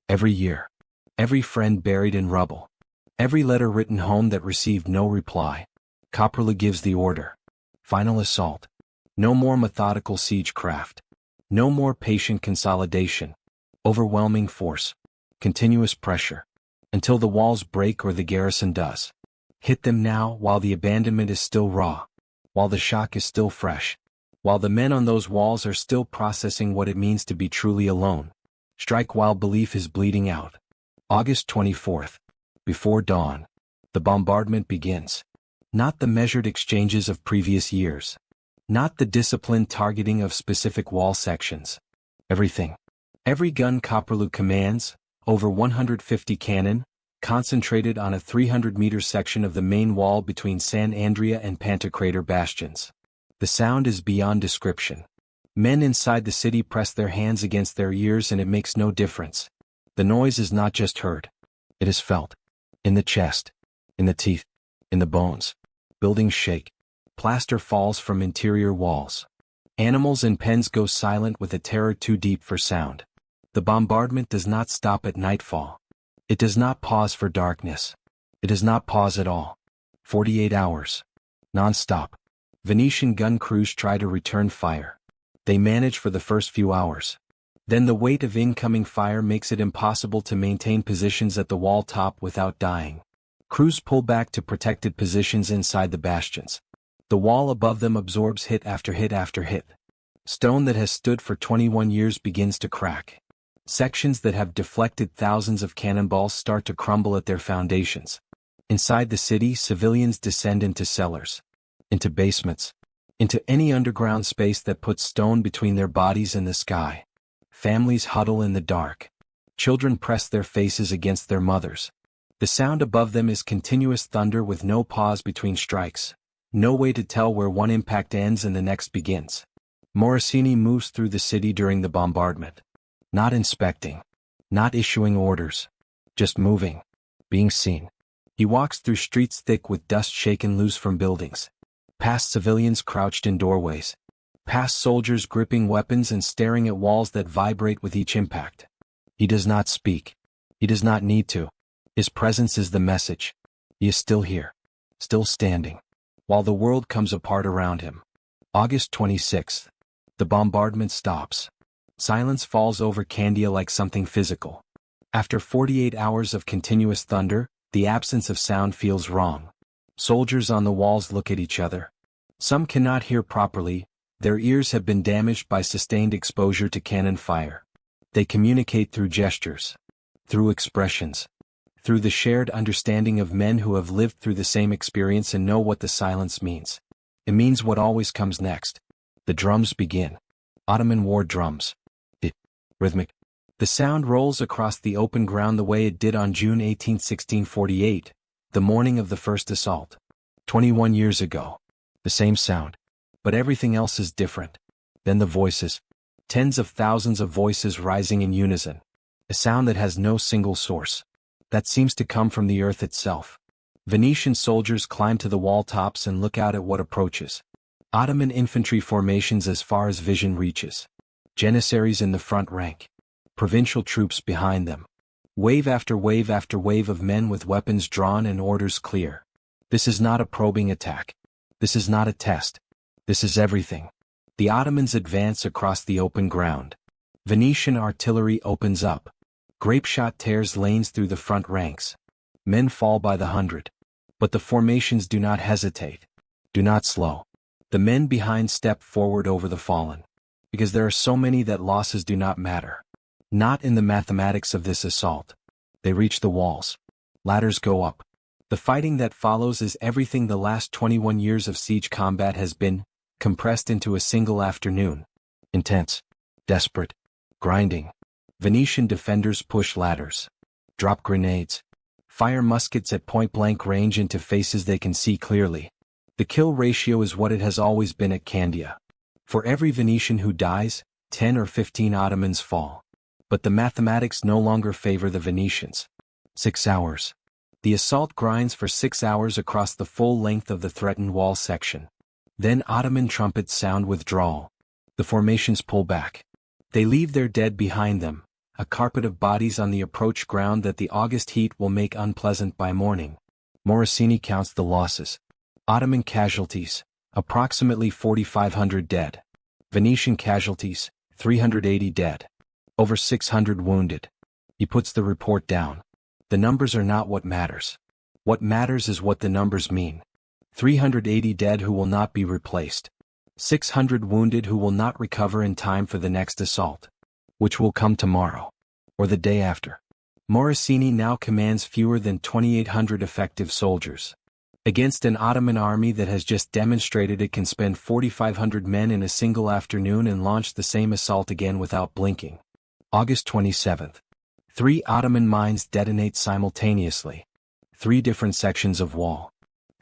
Every year. Every friend buried in rubble. Every letter written home that received no reply. Koprulu gives the order. Final assault. No more methodical siegecraft. No more patient consolidation. Overwhelming force. Continuous pressure. Until the walls break or the garrison does. Hit them now while the abandonment is still raw. While the shock is still fresh. While the men on those walls are still processing what it means to be truly alone. Strike while belief is bleeding out. August 24th. Before dawn. The bombardment begins. Not the measured exchanges of previous years. Not the disciplined targeting of specific wall sections. Everything. Every gun Koprulu commands, over 150 cannon, concentrated on a 300-meter section of the main wall between San Andrea and Pantocrator bastions. The sound is beyond description. Men inside the city press their hands against their ears and it makes no difference. The noise is not just heard. It is felt. In the chest. In the teeth. In the bones. Buildings shake. Plaster falls from interior walls. Animals in pens go silent with a terror too deep for sound. The bombardment does not stop at nightfall. It does not pause for darkness. It does not pause at all. 48 hours. Non-stop. Venetian gun crews try to return fire. They manage for the first few hours. Then the weight of incoming fire makes it impossible to maintain positions at the wall top without dying. Crews pull back to protected positions inside the bastions. The wall above them absorbs hit after hit after hit. Stone that has stood for 21 years begins to crack. Sections that have deflected thousands of cannonballs start to crumble at their foundations. Inside the city, civilians descend into cellars. Into basements. Into any underground space that puts stone between their bodies and the sky. Families huddle in the dark. Children press their faces against their mothers. The sound above them is continuous thunder with no pause between strikes. No way to tell where one impact ends and the next begins. Morosini moves through the city during the bombardment. Not inspecting. Not issuing orders. Just moving. Being seen. He walks through streets thick with dust shaken loose from buildings. Past civilians crouched in doorways. Past soldiers gripping weapons and staring at walls that vibrate with each impact. He does not speak. He does not need to. His presence is the message. He is still here. Still standing. While the world comes apart around him. August 26th. The bombardment stops. Silence falls over Candia like something physical. After 48 hours of continuous thunder, the absence of sound feels wrong. Soldiers on the walls look at each other. Some cannot hear properly, their ears have been damaged by sustained exposure to cannon fire. They communicate through gestures. Through expressions. Through the shared understanding of men who have lived through the same experience and know what the silence means. It means what always comes next. The drums begin. Ottoman war drums. Rhythmic. The sound rolls across the open ground the way it did on June 18, 1648, the morning of the first assault. 21 years ago. The same sound. But everything else is different. Then the voices. Tens of thousands of voices rising in unison. A sound that has no single source. That seems to come from the earth itself. Venetian soldiers climb to the wall tops and look out at what approaches. Ottoman infantry formations as far as vision reaches. Janissaries in the front rank. Provincial troops behind them. Wave after wave after wave of men with weapons drawn and orders clear. This is not a probing attack. This is not a test. This is everything. The Ottomans advance across the open ground. Venetian artillery opens up. Grapeshot tears lanes through the front ranks. Men fall by the hundred. But the formations do not hesitate. Do not slow. The men behind step forward over the fallen. Because there are so many that losses do not matter. Not in the mathematics of this assault. They reach the walls. Ladders go up. The fighting that follows is everything the last 21 years of siege combat has been, compressed into a single afternoon. Intense. Desperate. Grinding. Venetian defenders push ladders. Drop grenades. Fire muskets at point-blank range into faces they can see clearly. The kill ratio is what it has always been at Candia. For every Venetian who dies, 10 or 15 Ottomans fall. But the mathematics no longer favor the Venetians. 6 hours. The assault grinds for 6 hours across the full length of the threatened wall section. Then Ottoman trumpets sound withdrawal. The formations pull back. They leave their dead behind them, a carpet of bodies on the approach ground that the August heat will make unpleasant by morning. Morosini counts the losses. Ottoman casualties, approximately 4,500 dead. Venetian casualties, 380 dead. Over 600 wounded. He puts the report down. The numbers are not what matters. What matters is what the numbers mean. 380 dead who will not be replaced. 600 wounded who will not recover in time for the next assault. Which will come tomorrow. Or the day after. Morosini now commands fewer than 2,800 effective soldiers. Against an Ottoman army that has just demonstrated it can spend 4,500 men in a single afternoon and launch the same assault again without blinking. August 27th. 3 Ottoman mines detonate simultaneously. 3 different sections of wall.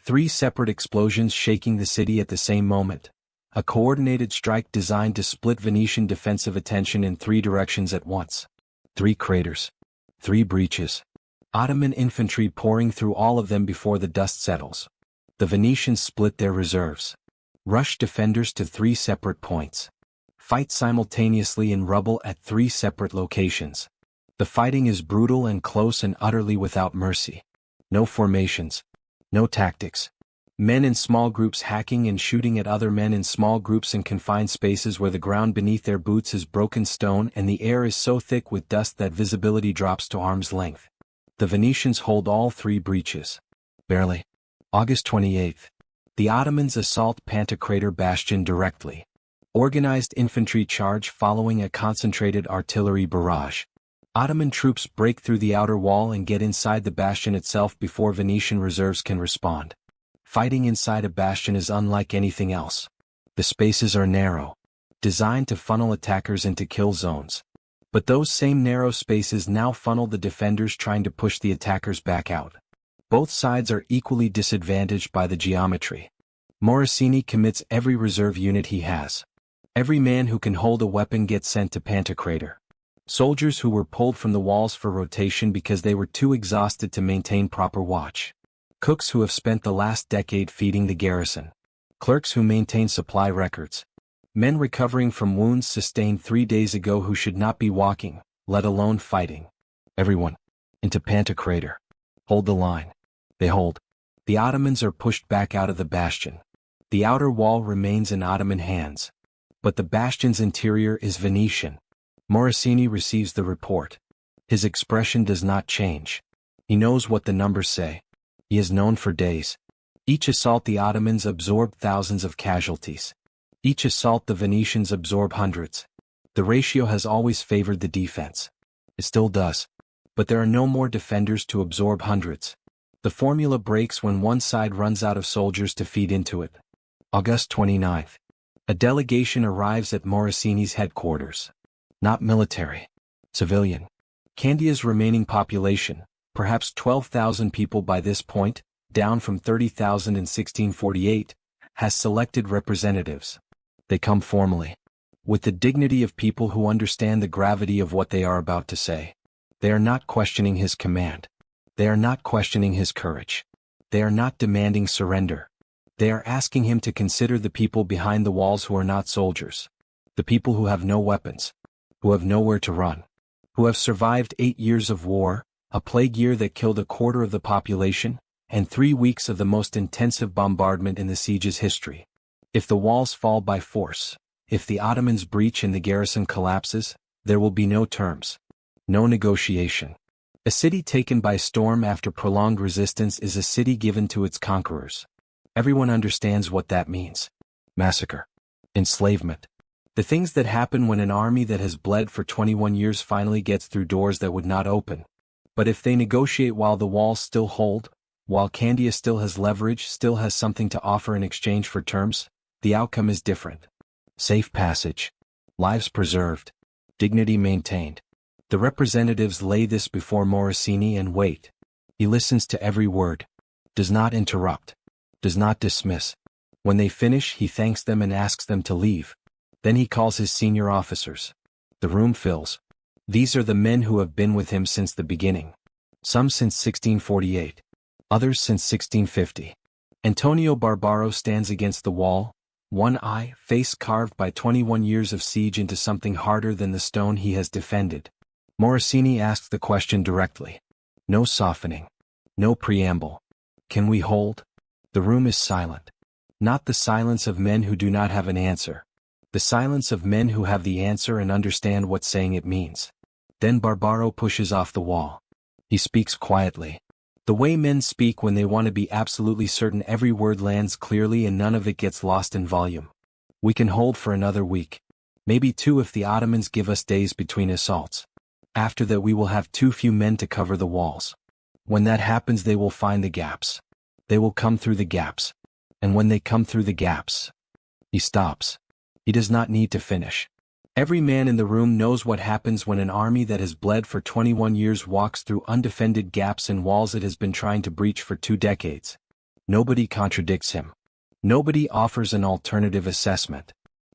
3 separate explosions shaking the city at the same moment. A coordinated strike designed to split Venetian defensive attention in 3 directions at once. 3 craters. 3 breaches. Ottoman infantry pouring through all of them before the dust settles. The Venetians split their reserves. Rush defenders to 3 separate points. Fight simultaneously in rubble at 3 separate locations. The fighting is brutal and close and utterly without mercy. No formations. No tactics. Men in small groups hacking and shooting at other men in small groups in confined spaces where the ground beneath their boots is broken stone and the air is so thick with dust that visibility drops to arm's length. The Venetians hold all 3 breaches. Barely. August 28th. The Ottomans assault Pantocrator Bastion directly. Organized infantry charge following a concentrated artillery barrage. Ottoman troops break through the outer wall and get inside the bastion itself before Venetian reserves can respond. Fighting inside a bastion is unlike anything else. The spaces are narrow, designed to funnel attackers into kill zones. But those same narrow spaces now funnel the defenders trying to push the attackers back out. Both sides are equally disadvantaged by the geometry. Morosini commits every reserve unit he has. Every man who can hold a weapon gets sent to Pantocrator. Soldiers who were pulled from the walls for rotation because they were too exhausted to maintain proper watch. Cooks who have spent the last decade feeding the garrison. Clerks who maintain supply records. Men recovering from wounds sustained 3 days ago who should not be walking, let alone fighting. Everyone. Into Pantocrator. Hold the line. They hold. The Ottomans are pushed back out of the bastion. The outer wall remains in Ottoman hands. But the bastion's interior is Venetian. Morosini receives the report. His expression does not change. He knows what the numbers say. He has known for days. Each assault the Ottomans absorb thousands of casualties. Each assault the Venetians absorb hundreds. The ratio has always favored the defense. It still does. But there are no more defenders to absorb hundreds. The formula breaks when one side runs out of soldiers to feed into it. August 29th. A delegation arrives at Morosini's headquarters. Not military. Civilian. Candia's remaining population, perhaps 12,000 people by this point, down from 30,000 in 1648, has selected representatives. They come formally. With the dignity of people who understand the gravity of what they are about to say. They are not questioning his command. They are not questioning his courage. They are not demanding surrender. They are asking him to consider the people behind the walls who are not soldiers. The people who have no weapons, who have nowhere to run, who have survived 8 years of war, a plague year that killed a quarter of the population, and 3 weeks of the most intensive bombardment in the siege's history. If the walls fall by force, if the Ottomans breach and the garrison collapses, there will be no terms. No negotiation. A city taken by storm after prolonged resistance is a city given to its conquerors. Everyone understands what that means. Massacre. Enslavement. The things that happen when an army that has bled for 21 years finally gets through doors that would not open. But if they negotiate while the walls still hold, while Candia still has leverage, still has something to offer in exchange for terms, the outcome is different. Safe passage. Lives preserved. Dignity maintained. The representatives lay this before Morosini and wait. He listens to every word. Does not interrupt. Does not dismiss. When they finish, he thanks them and asks them to leave. Then he calls his senior officers. The room fills. These are the men who have been with him since the beginning. Some since 1648. Others since 1650. Antonio Barbaro stands against the wall, one eye, face carved by 21 years of siege into something harder than the stone he has defended. Morosini asks the question directly. No softening. No preamble. Can we hold? The room is silent. Not the silence of men who do not have an answer. The silence of men who have the answer and understand what saying it means. Then Barbaro pushes off the wall. He speaks quietly. The way men speak when they want to be absolutely certain every word lands clearly and none of it gets lost in volume. We can hold for another week. Maybe 2 if the Ottomans give us days between assaults. After that we will have too few men to cover the walls. When that happens they will find the gaps. They will come through the gaps. And when they come through the gaps... He stops. He does not need to finish. Every man in the room knows what happens when an army that has bled for 21 years walks through undefended gaps in walls it has been trying to breach for 2 decades. Nobody contradicts him. Nobody offers an alternative assessment.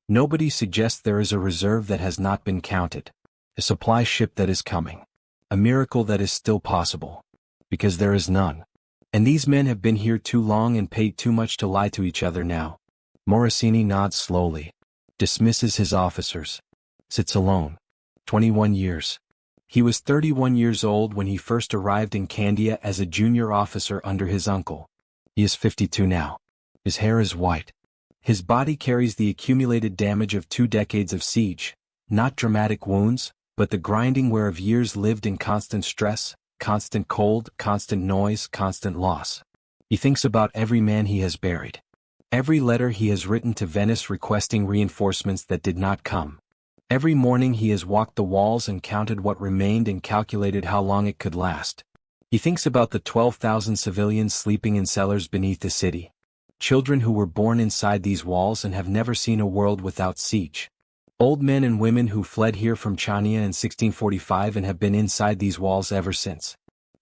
Nobody suggests there is a reserve that has not been counted. A supply ship that is coming. A miracle that is still possible. Because there is none. And these men have been here too long and paid too much to lie to each other now. Morosini nods slowly. Dismisses his officers. Sits alone. 21 years. He was 31 years old when he first arrived in Candia as a junior officer under his uncle. He is 52 now. His hair is white. His body carries the accumulated damage of 2 decades of siege. Not dramatic wounds, but the grinding wear of years lived in constant stress, constant cold, constant noise, constant loss. He thinks about every man he has buried. Every letter he has written to Venice requesting reinforcements that did not come. Every morning he has walked the walls and counted what remained and calculated how long it could last. He thinks about the 12,000 civilians sleeping in cellars beneath the city. Children who were born inside these walls and have never seen a world without siege. Old men and women who fled here from Chania in 1645 and have been inside these walls ever since.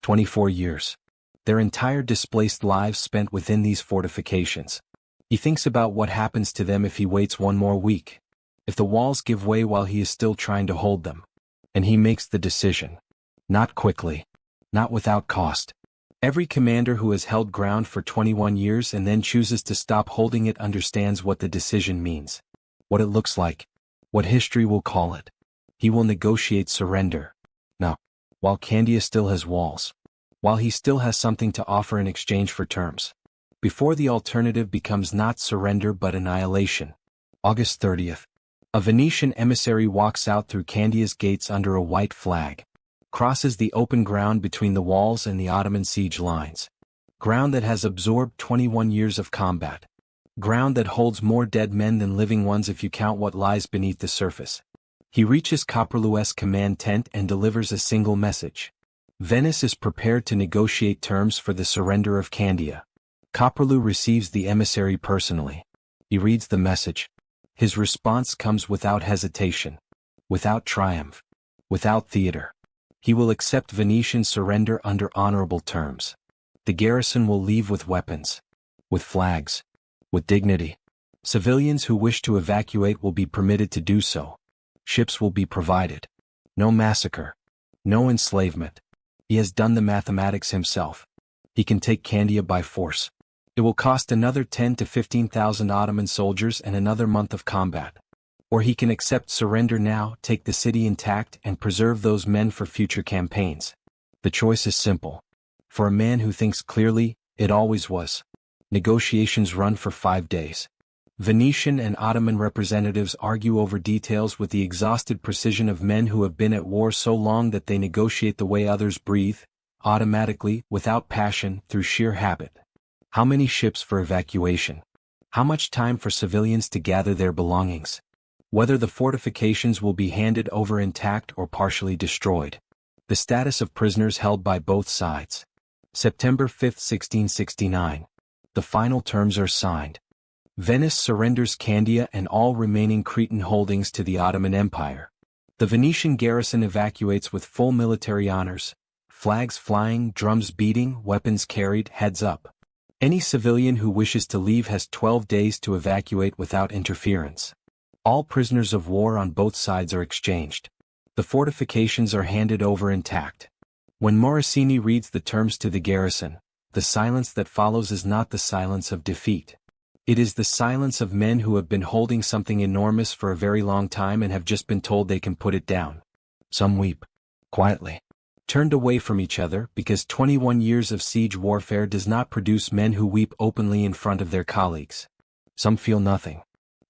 24 years. Their entire displaced lives spent within these fortifications. He thinks about what happens to them if he waits 1 more week. If the walls give way while he is still trying to hold them. And he makes the decision. Not quickly. Not without cost. Every commander who has held ground for 21 years and then chooses to stop holding it understands what the decision means. What it looks like. What history will call it. He will negotiate surrender. Now, while Candia still has walls. While he still has something to offer in exchange for terms. Before the alternative becomes not surrender but annihilation. August 30th. A Venetian emissary walks out through Candia's gates under a white flag. Crosses the open ground between the walls and the Ottoman siege lines. Ground that has absorbed 21 years of combat. Ground that holds more dead men than living ones if you count what lies beneath the surface. He reaches Copperlu's command tent and delivers a single message. Venice is prepared to negotiate terms for the surrender of Candia. Copperlu receives the emissary personally. He reads the message. His response comes without hesitation. Without triumph. Without theater. He will accept Venetian surrender under honorable terms. The garrison will leave with weapons. With flags. With dignity. Civilians who wish to evacuate will be permitted to do so. Ships will be provided. No massacre. No enslavement. He has done the mathematics himself. He can take Candia by force. It will cost another 10 to 15,000 Ottoman soldiers and another month of combat. Or he can accept surrender now, take the city intact, and preserve those men for future campaigns. The choice is simple. For a man who thinks clearly, it always was. Negotiations run for 5 days. Venetian and Ottoman representatives argue over details with the exhausted precision of men who have been at war so long that they negotiate the way others breathe, automatically, without passion, through sheer habit. How many ships for evacuation? How much time for civilians to gather their belongings? Whether the fortifications will be handed over intact or partially destroyed. The status of prisoners held by both sides. September 5, 1669. The final terms are signed. Venice surrenders Candia and all remaining Cretan holdings to the Ottoman Empire. The Venetian garrison evacuates with full military honors, flags flying, drums beating, weapons carried, heads up. Any civilian who wishes to leave has 12 days to evacuate without interference. All prisoners of war on both sides are exchanged. The fortifications are handed over intact. When Morosini reads the terms to the garrison, the silence that follows is not the silence of defeat. It is the silence of men who have been holding something enormous for a very long time and have just been told they can put it down. Some weep. Quietly. Turned away from each other because 21 years of siege warfare does not produce men who weep openly in front of their colleagues. Some feel nothing.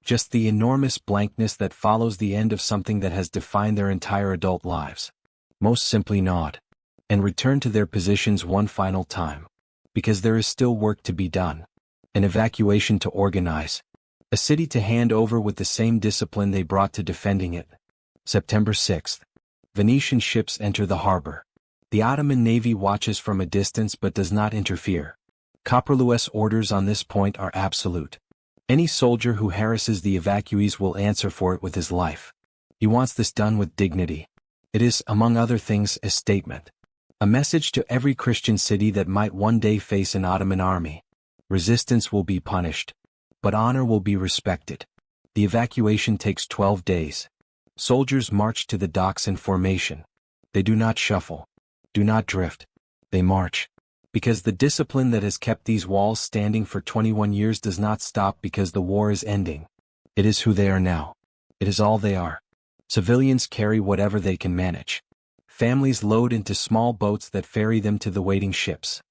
Just the enormous blankness that follows the end of something that has defined their entire adult lives. Most simply nod. And return to their positions one final time. Because there is still work to be done. An evacuation to organize. A city to hand over with the same discipline they brought to defending it. September 6th. Venetian ships enter the harbor. The Ottoman navy watches from a distance but does not interfere. Koperlu's orders on this point are absolute. Any soldier who harasses the evacuees will answer for it with his life. He wants this done with dignity. It is, among other things, a statement. A message to every Christian city that might one day face an Ottoman army. Resistance will be punished. But honor will be respected. The evacuation takes 12 days. Soldiers march to the docks in formation. They do not shuffle. Do not drift. They march. Because the discipline that has kept these walls standing for 21 years does not stop because the war is ending. It is who they are now. It is all they are. Civilians carry whatever they can manage. Families load into small boats that ferry them to the waiting ships.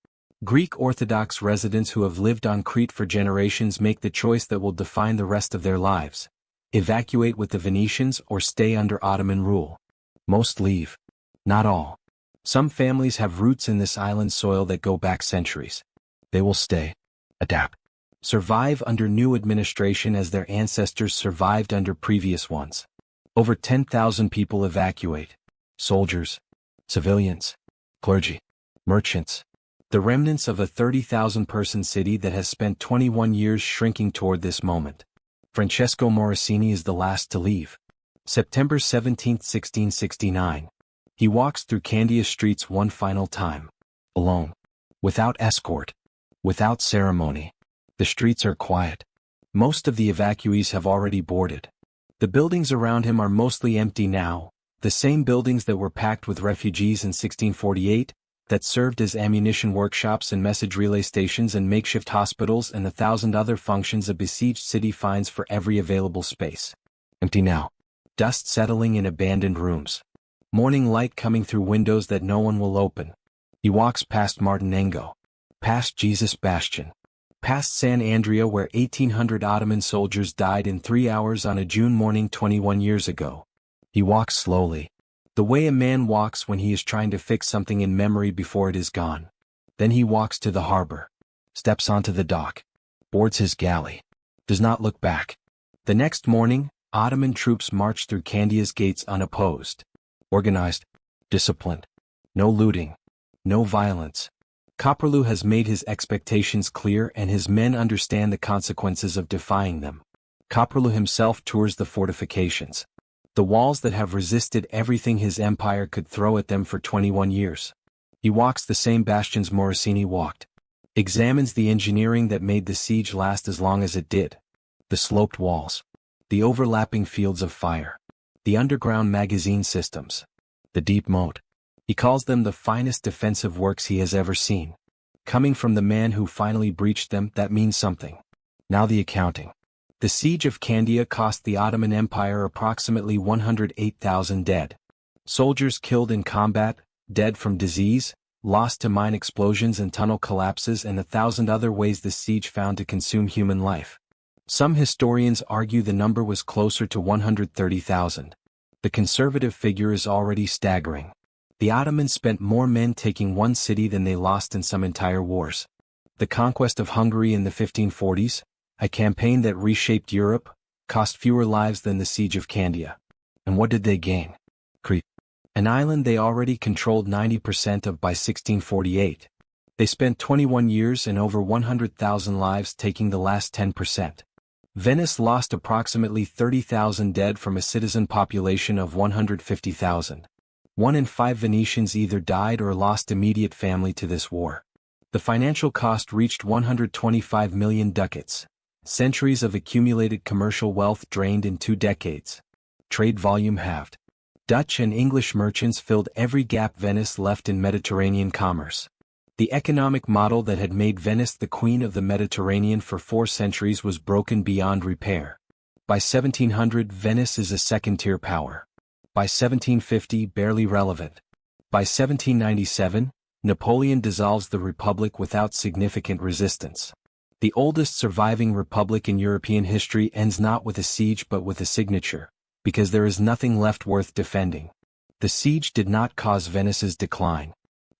Greek Orthodox residents who have lived on Crete for generations make the choice that will define the rest of their lives. Evacuate with the Venetians or stay under Ottoman rule. Most leave. Not all. Some families have roots in this island soil that go back centuries. They will stay. Adapt. Survive under new administration as their ancestors survived under previous ones. Over 10,000 people evacuate. Soldiers. Civilians. Clergy. Merchants. The remnants of a 30,000-person city that has spent 21 years shrinking toward this moment. Francesco Morosini is the last to leave. September 17, 1669. He walks through Candia streets one final time. Alone. Without escort. Without ceremony. The streets are quiet. Most of the evacuees have already boarded. The buildings around him are mostly empty now, the same buildings that were packed with refugees in 1648, that served as ammunition workshops and message relay stations and makeshift hospitals and 1,000 other functions a besieged city finds for every available space. Empty now. Dust settling in abandoned rooms. Morning light coming through windows that no one will open. He walks past Martinengo. Past Jesus Bastion. Past San Andrea where 1,800 Ottoman soldiers died in 3 hours on a June morning 21 years ago. He walks slowly. The way a man walks when he is trying to fix something in memory before it is gone. Then he walks to the harbor. Steps onto the dock. Boards his galley. Does not look back. The next morning, Ottoman troops march through Candia's gates unopposed. Organized. Disciplined. No looting. No violence. Koperlu has made his expectations clear and his men understand the consequences of defying them. Koperlu himself tours the fortifications. The walls that have resisted everything his empire could throw at them for 21 years. He walks the same bastions Morosini walked. Examines the engineering that made the siege last as long as it did. The sloped walls. The overlapping fields of fire. The underground magazine systems. The deep moat. He calls them the finest defensive works he has ever seen. Coming from the man who finally breached them, that means something. Now the accounting. The siege of Candia cost the Ottoman Empire approximately 108,000 dead. Soldiers killed in combat, dead from disease, lost to mine explosions and tunnel collapses, and 1,000 other ways the siege found to consume human life. Some historians argue the number was closer to 130,000. The conservative figure is already staggering. The Ottomans spent more men taking one city than they lost in some entire wars. The conquest of Hungary in the 1540s, a campaign that reshaped Europe, cost fewer lives than the siege of Candia. And what did they gain? Crete, an island they already controlled 90% of by 1648. They spent 21 years and over 100,000 lives taking the last 10%. Venice lost approximately 30,000 dead from a citizen population of 150,000. 1 in 5 Venetians either died or lost immediate family to this war. The financial cost reached 125 million ducats. Centuries of accumulated commercial wealth drained in 2 decades. Trade volume halved. Dutch and English merchants filled every gap Venice left in Mediterranean commerce. The economic model that had made Venice the queen of the Mediterranean for 4 centuries was broken beyond repair. By 1700, Venice is a second-tier power. By 1750, barely relevant. By 1797, Napoleon dissolves the Republic without significant resistance. The oldest surviving republic in European history ends not with a siege but with a signature, because there is nothing left worth defending. The siege did not cause Venice's decline.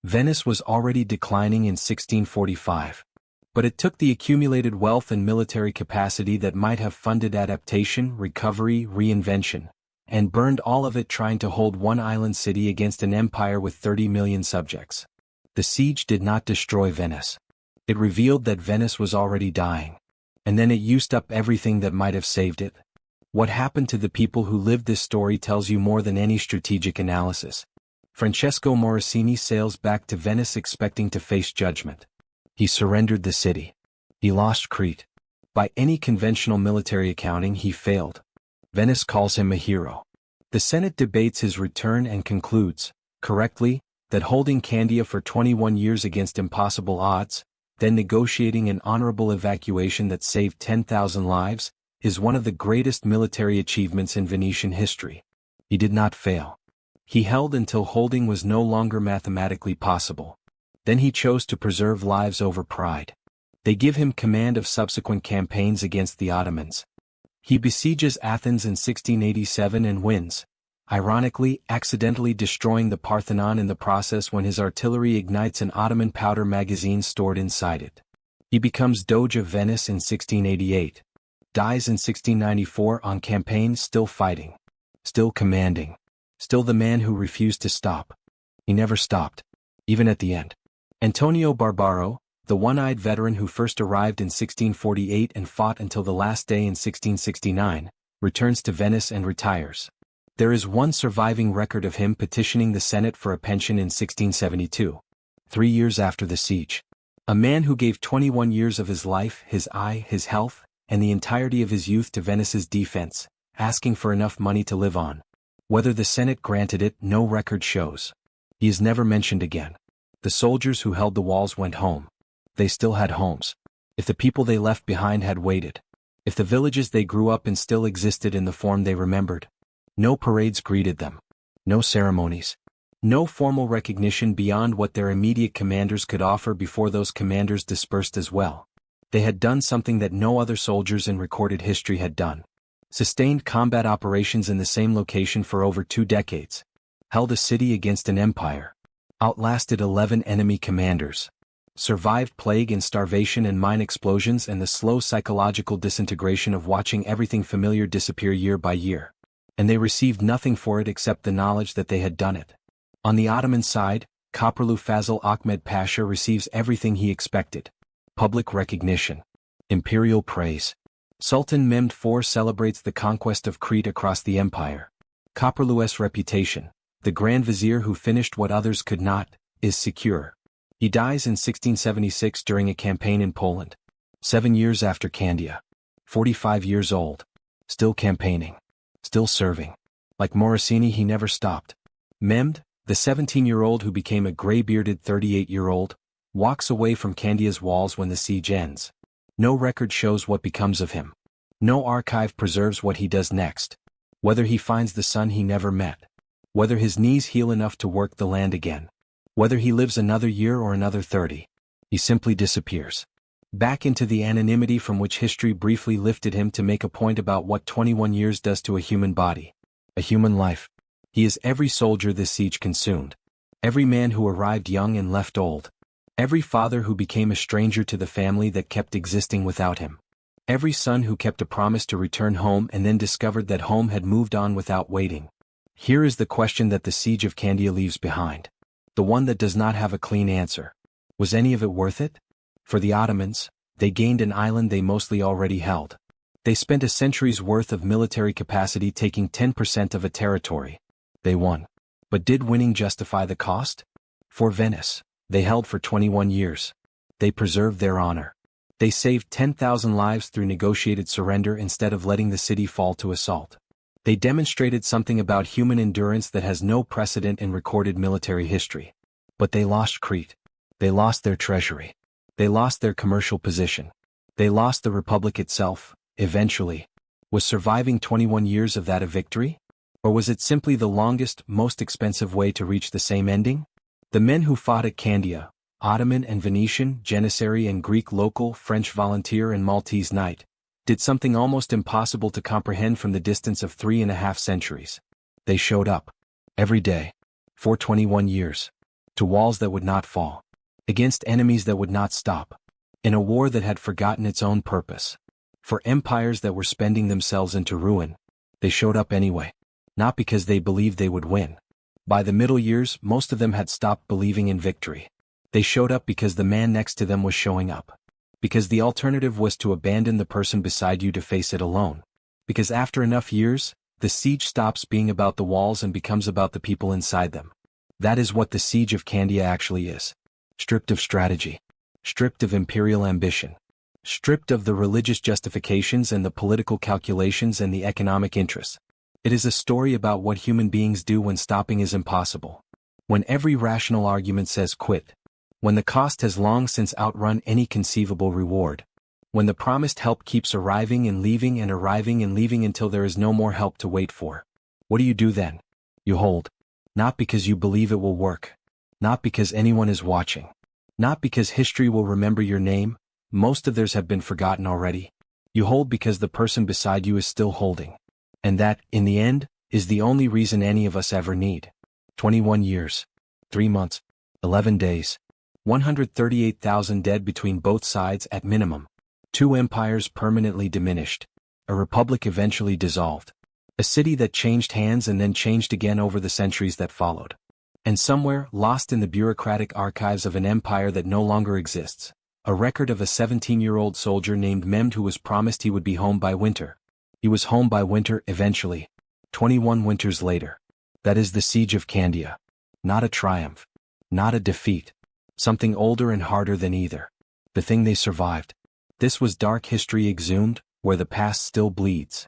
Venice was already declining in 1645. But it took the accumulated wealth and military capacity that might have funded adaptation, recovery, reinvention, and burned all of it trying to hold one island city against an empire with 30 million subjects. The siege did not destroy Venice. It revealed that Venice was already dying. And then it used up everything that might have saved it. What happened to the people who lived this story tells you more than any strategic analysis. Francesco Morosini sails back to Venice expecting to face judgment. He surrendered the city. He lost Crete. By any conventional military accounting, he failed. Venice calls him a hero. The Senate debates his return and concludes, correctly, that holding Candia for 21 years against impossible odds, then negotiating an honorable evacuation that saved 10,000 lives, is one of the greatest military achievements in Venetian history. He did not fail. He held until holding was no longer mathematically possible. Then he chose to preserve lives over pride. They give him command of subsequent campaigns against the Ottomans. He besieges Athens in 1687 and wins, ironically, accidentally destroying the Parthenon in the process when his artillery ignites an Ottoman powder magazine stored inside it. He becomes Doge of Venice in 1688. Dies in 1694 on campaign, still fighting. Still commanding. Still the man who refused to stop. He never stopped. Even at the end. Antonio Barbaro, the one-eyed veteran who first arrived in 1648 and fought until the last day in 1669, returns to Venice and retires. There is one surviving record of him petitioning the Senate for a pension in 1672. 3 years after the siege. A man who gave 21 years of his life, his eye, his health, and the entirety of his youth to Venice's defense, asking for enough money to live on. Whether the Senate granted it, no record shows. He is never mentioned again. The soldiers who held the walls went home. They still had homes. If the people they left behind had waited. If the villages they grew up in still existed in the form they remembered. No parades greeted them. No ceremonies. No formal recognition beyond what their immediate commanders could offer before those commanders dispersed as well. They had done something that no other soldiers in recorded history had done. Sustained combat operations in the same location for over 2 decades. Held a city against an empire. Outlasted 11 enemy commanders. Survived plague and starvation and mine explosions and the slow psychological disintegration of watching everything familiar disappear year by year. And they received nothing for it except the knowledge that they had done it. On the Ottoman side, Koperlu Fazıl Ahmed Pasha receives everything he expected. Public recognition. Imperial praise. Sultan Mehmed IV celebrates the conquest of Crete across the empire. Koperlu's reputation, the Grand Vizier who finished what others could not, is secure. He dies in 1676 during a campaign in Poland. 7 years after Candia. 45 years old. Still campaigning. Still serving. Like Morosini, he never stopped. Mehmed, the 17-year-old who became a gray-bearded 38-year-old, walks away from Candia's walls when the siege ends. No record shows what becomes of him. No archive preserves what he does next. Whether he finds the son he never met. Whether his knees heal enough to work the land again. Whether he lives another year or another 30. He simply disappears. Back into the anonymity from which history briefly lifted him to make a point about what 21 years does to a human body. A human life. He is every soldier this siege consumed. Every man who arrived young and left old. Every father who became a stranger to the family that kept existing without him. Every son who kept a promise to return home and then discovered that home had moved on without waiting. Here is the question that the siege of Candia leaves behind. The one that does not have a clean answer. Was any of it worth it? For the Ottomans, they gained an island they mostly already held. They spent a century's worth of military capacity taking 10% of a territory. They won. But did winning justify the cost? For Venice, they held for 21 years. They preserved their honor. They saved 10,000 lives through negotiated surrender instead of letting the city fall to assault. They demonstrated something about human endurance that has no precedent in recorded military history. But they lost Crete. They lost their treasury. They lost their commercial position. They lost the Republic itself, eventually. Was surviving 21 years of that a victory? Or was it simply the longest, most expensive way to reach the same ending? The men who fought at Candia, Ottoman and Venetian, Janissary and Greek local, French volunteer and Maltese knight, did something almost impossible to comprehend from the distance of 3.5 centuries. They showed up. Every day. For 21 years. To walls that would not fall. Against enemies that would not stop. In a war that had forgotten its own purpose. For empires that were spending themselves into ruin. They showed up anyway. Not because they believed they would win. By the middle years, most of them had stopped believing in victory. They showed up because the man next to them was showing up. Because the alternative was to abandon the person beside you to face it alone. Because after enough years, the siege stops being about the walls and becomes about the people inside them. That is what the siege of Candia actually is. Stripped of strategy. Stripped of imperial ambition. Stripped of the religious justifications and the political calculations and the economic interests. It is a story about what human beings do when stopping is impossible. When every rational argument says quit. When the cost has long since outrun any conceivable reward. When the promised help keeps arriving and leaving and arriving and leaving until there is no more help to wait for. What do you do then? You hold. Not because you believe it will work. Not because anyone is watching. Not because history will remember your name, most of theirs have been forgotten already. You hold because the person beside you is still holding. And that, in the end, is the only reason any of us ever need. 21 years. 3 months. 11 days. 138,000 dead between both sides at minimum. 2 empires permanently diminished. A republic eventually dissolved. A city that changed hands and then changed again over the centuries that followed. And somewhere, lost in the bureaucratic archives of an empire that no longer exists, a record of a 17-year-old soldier named Mehmed who was promised he would be home by winter. He was home by winter eventually. 21 winters later. That is the siege of Candia. Not a triumph. Not a defeat. Something older and harder than either. The thing they survived. This was dark history exhumed, where the past still bleeds.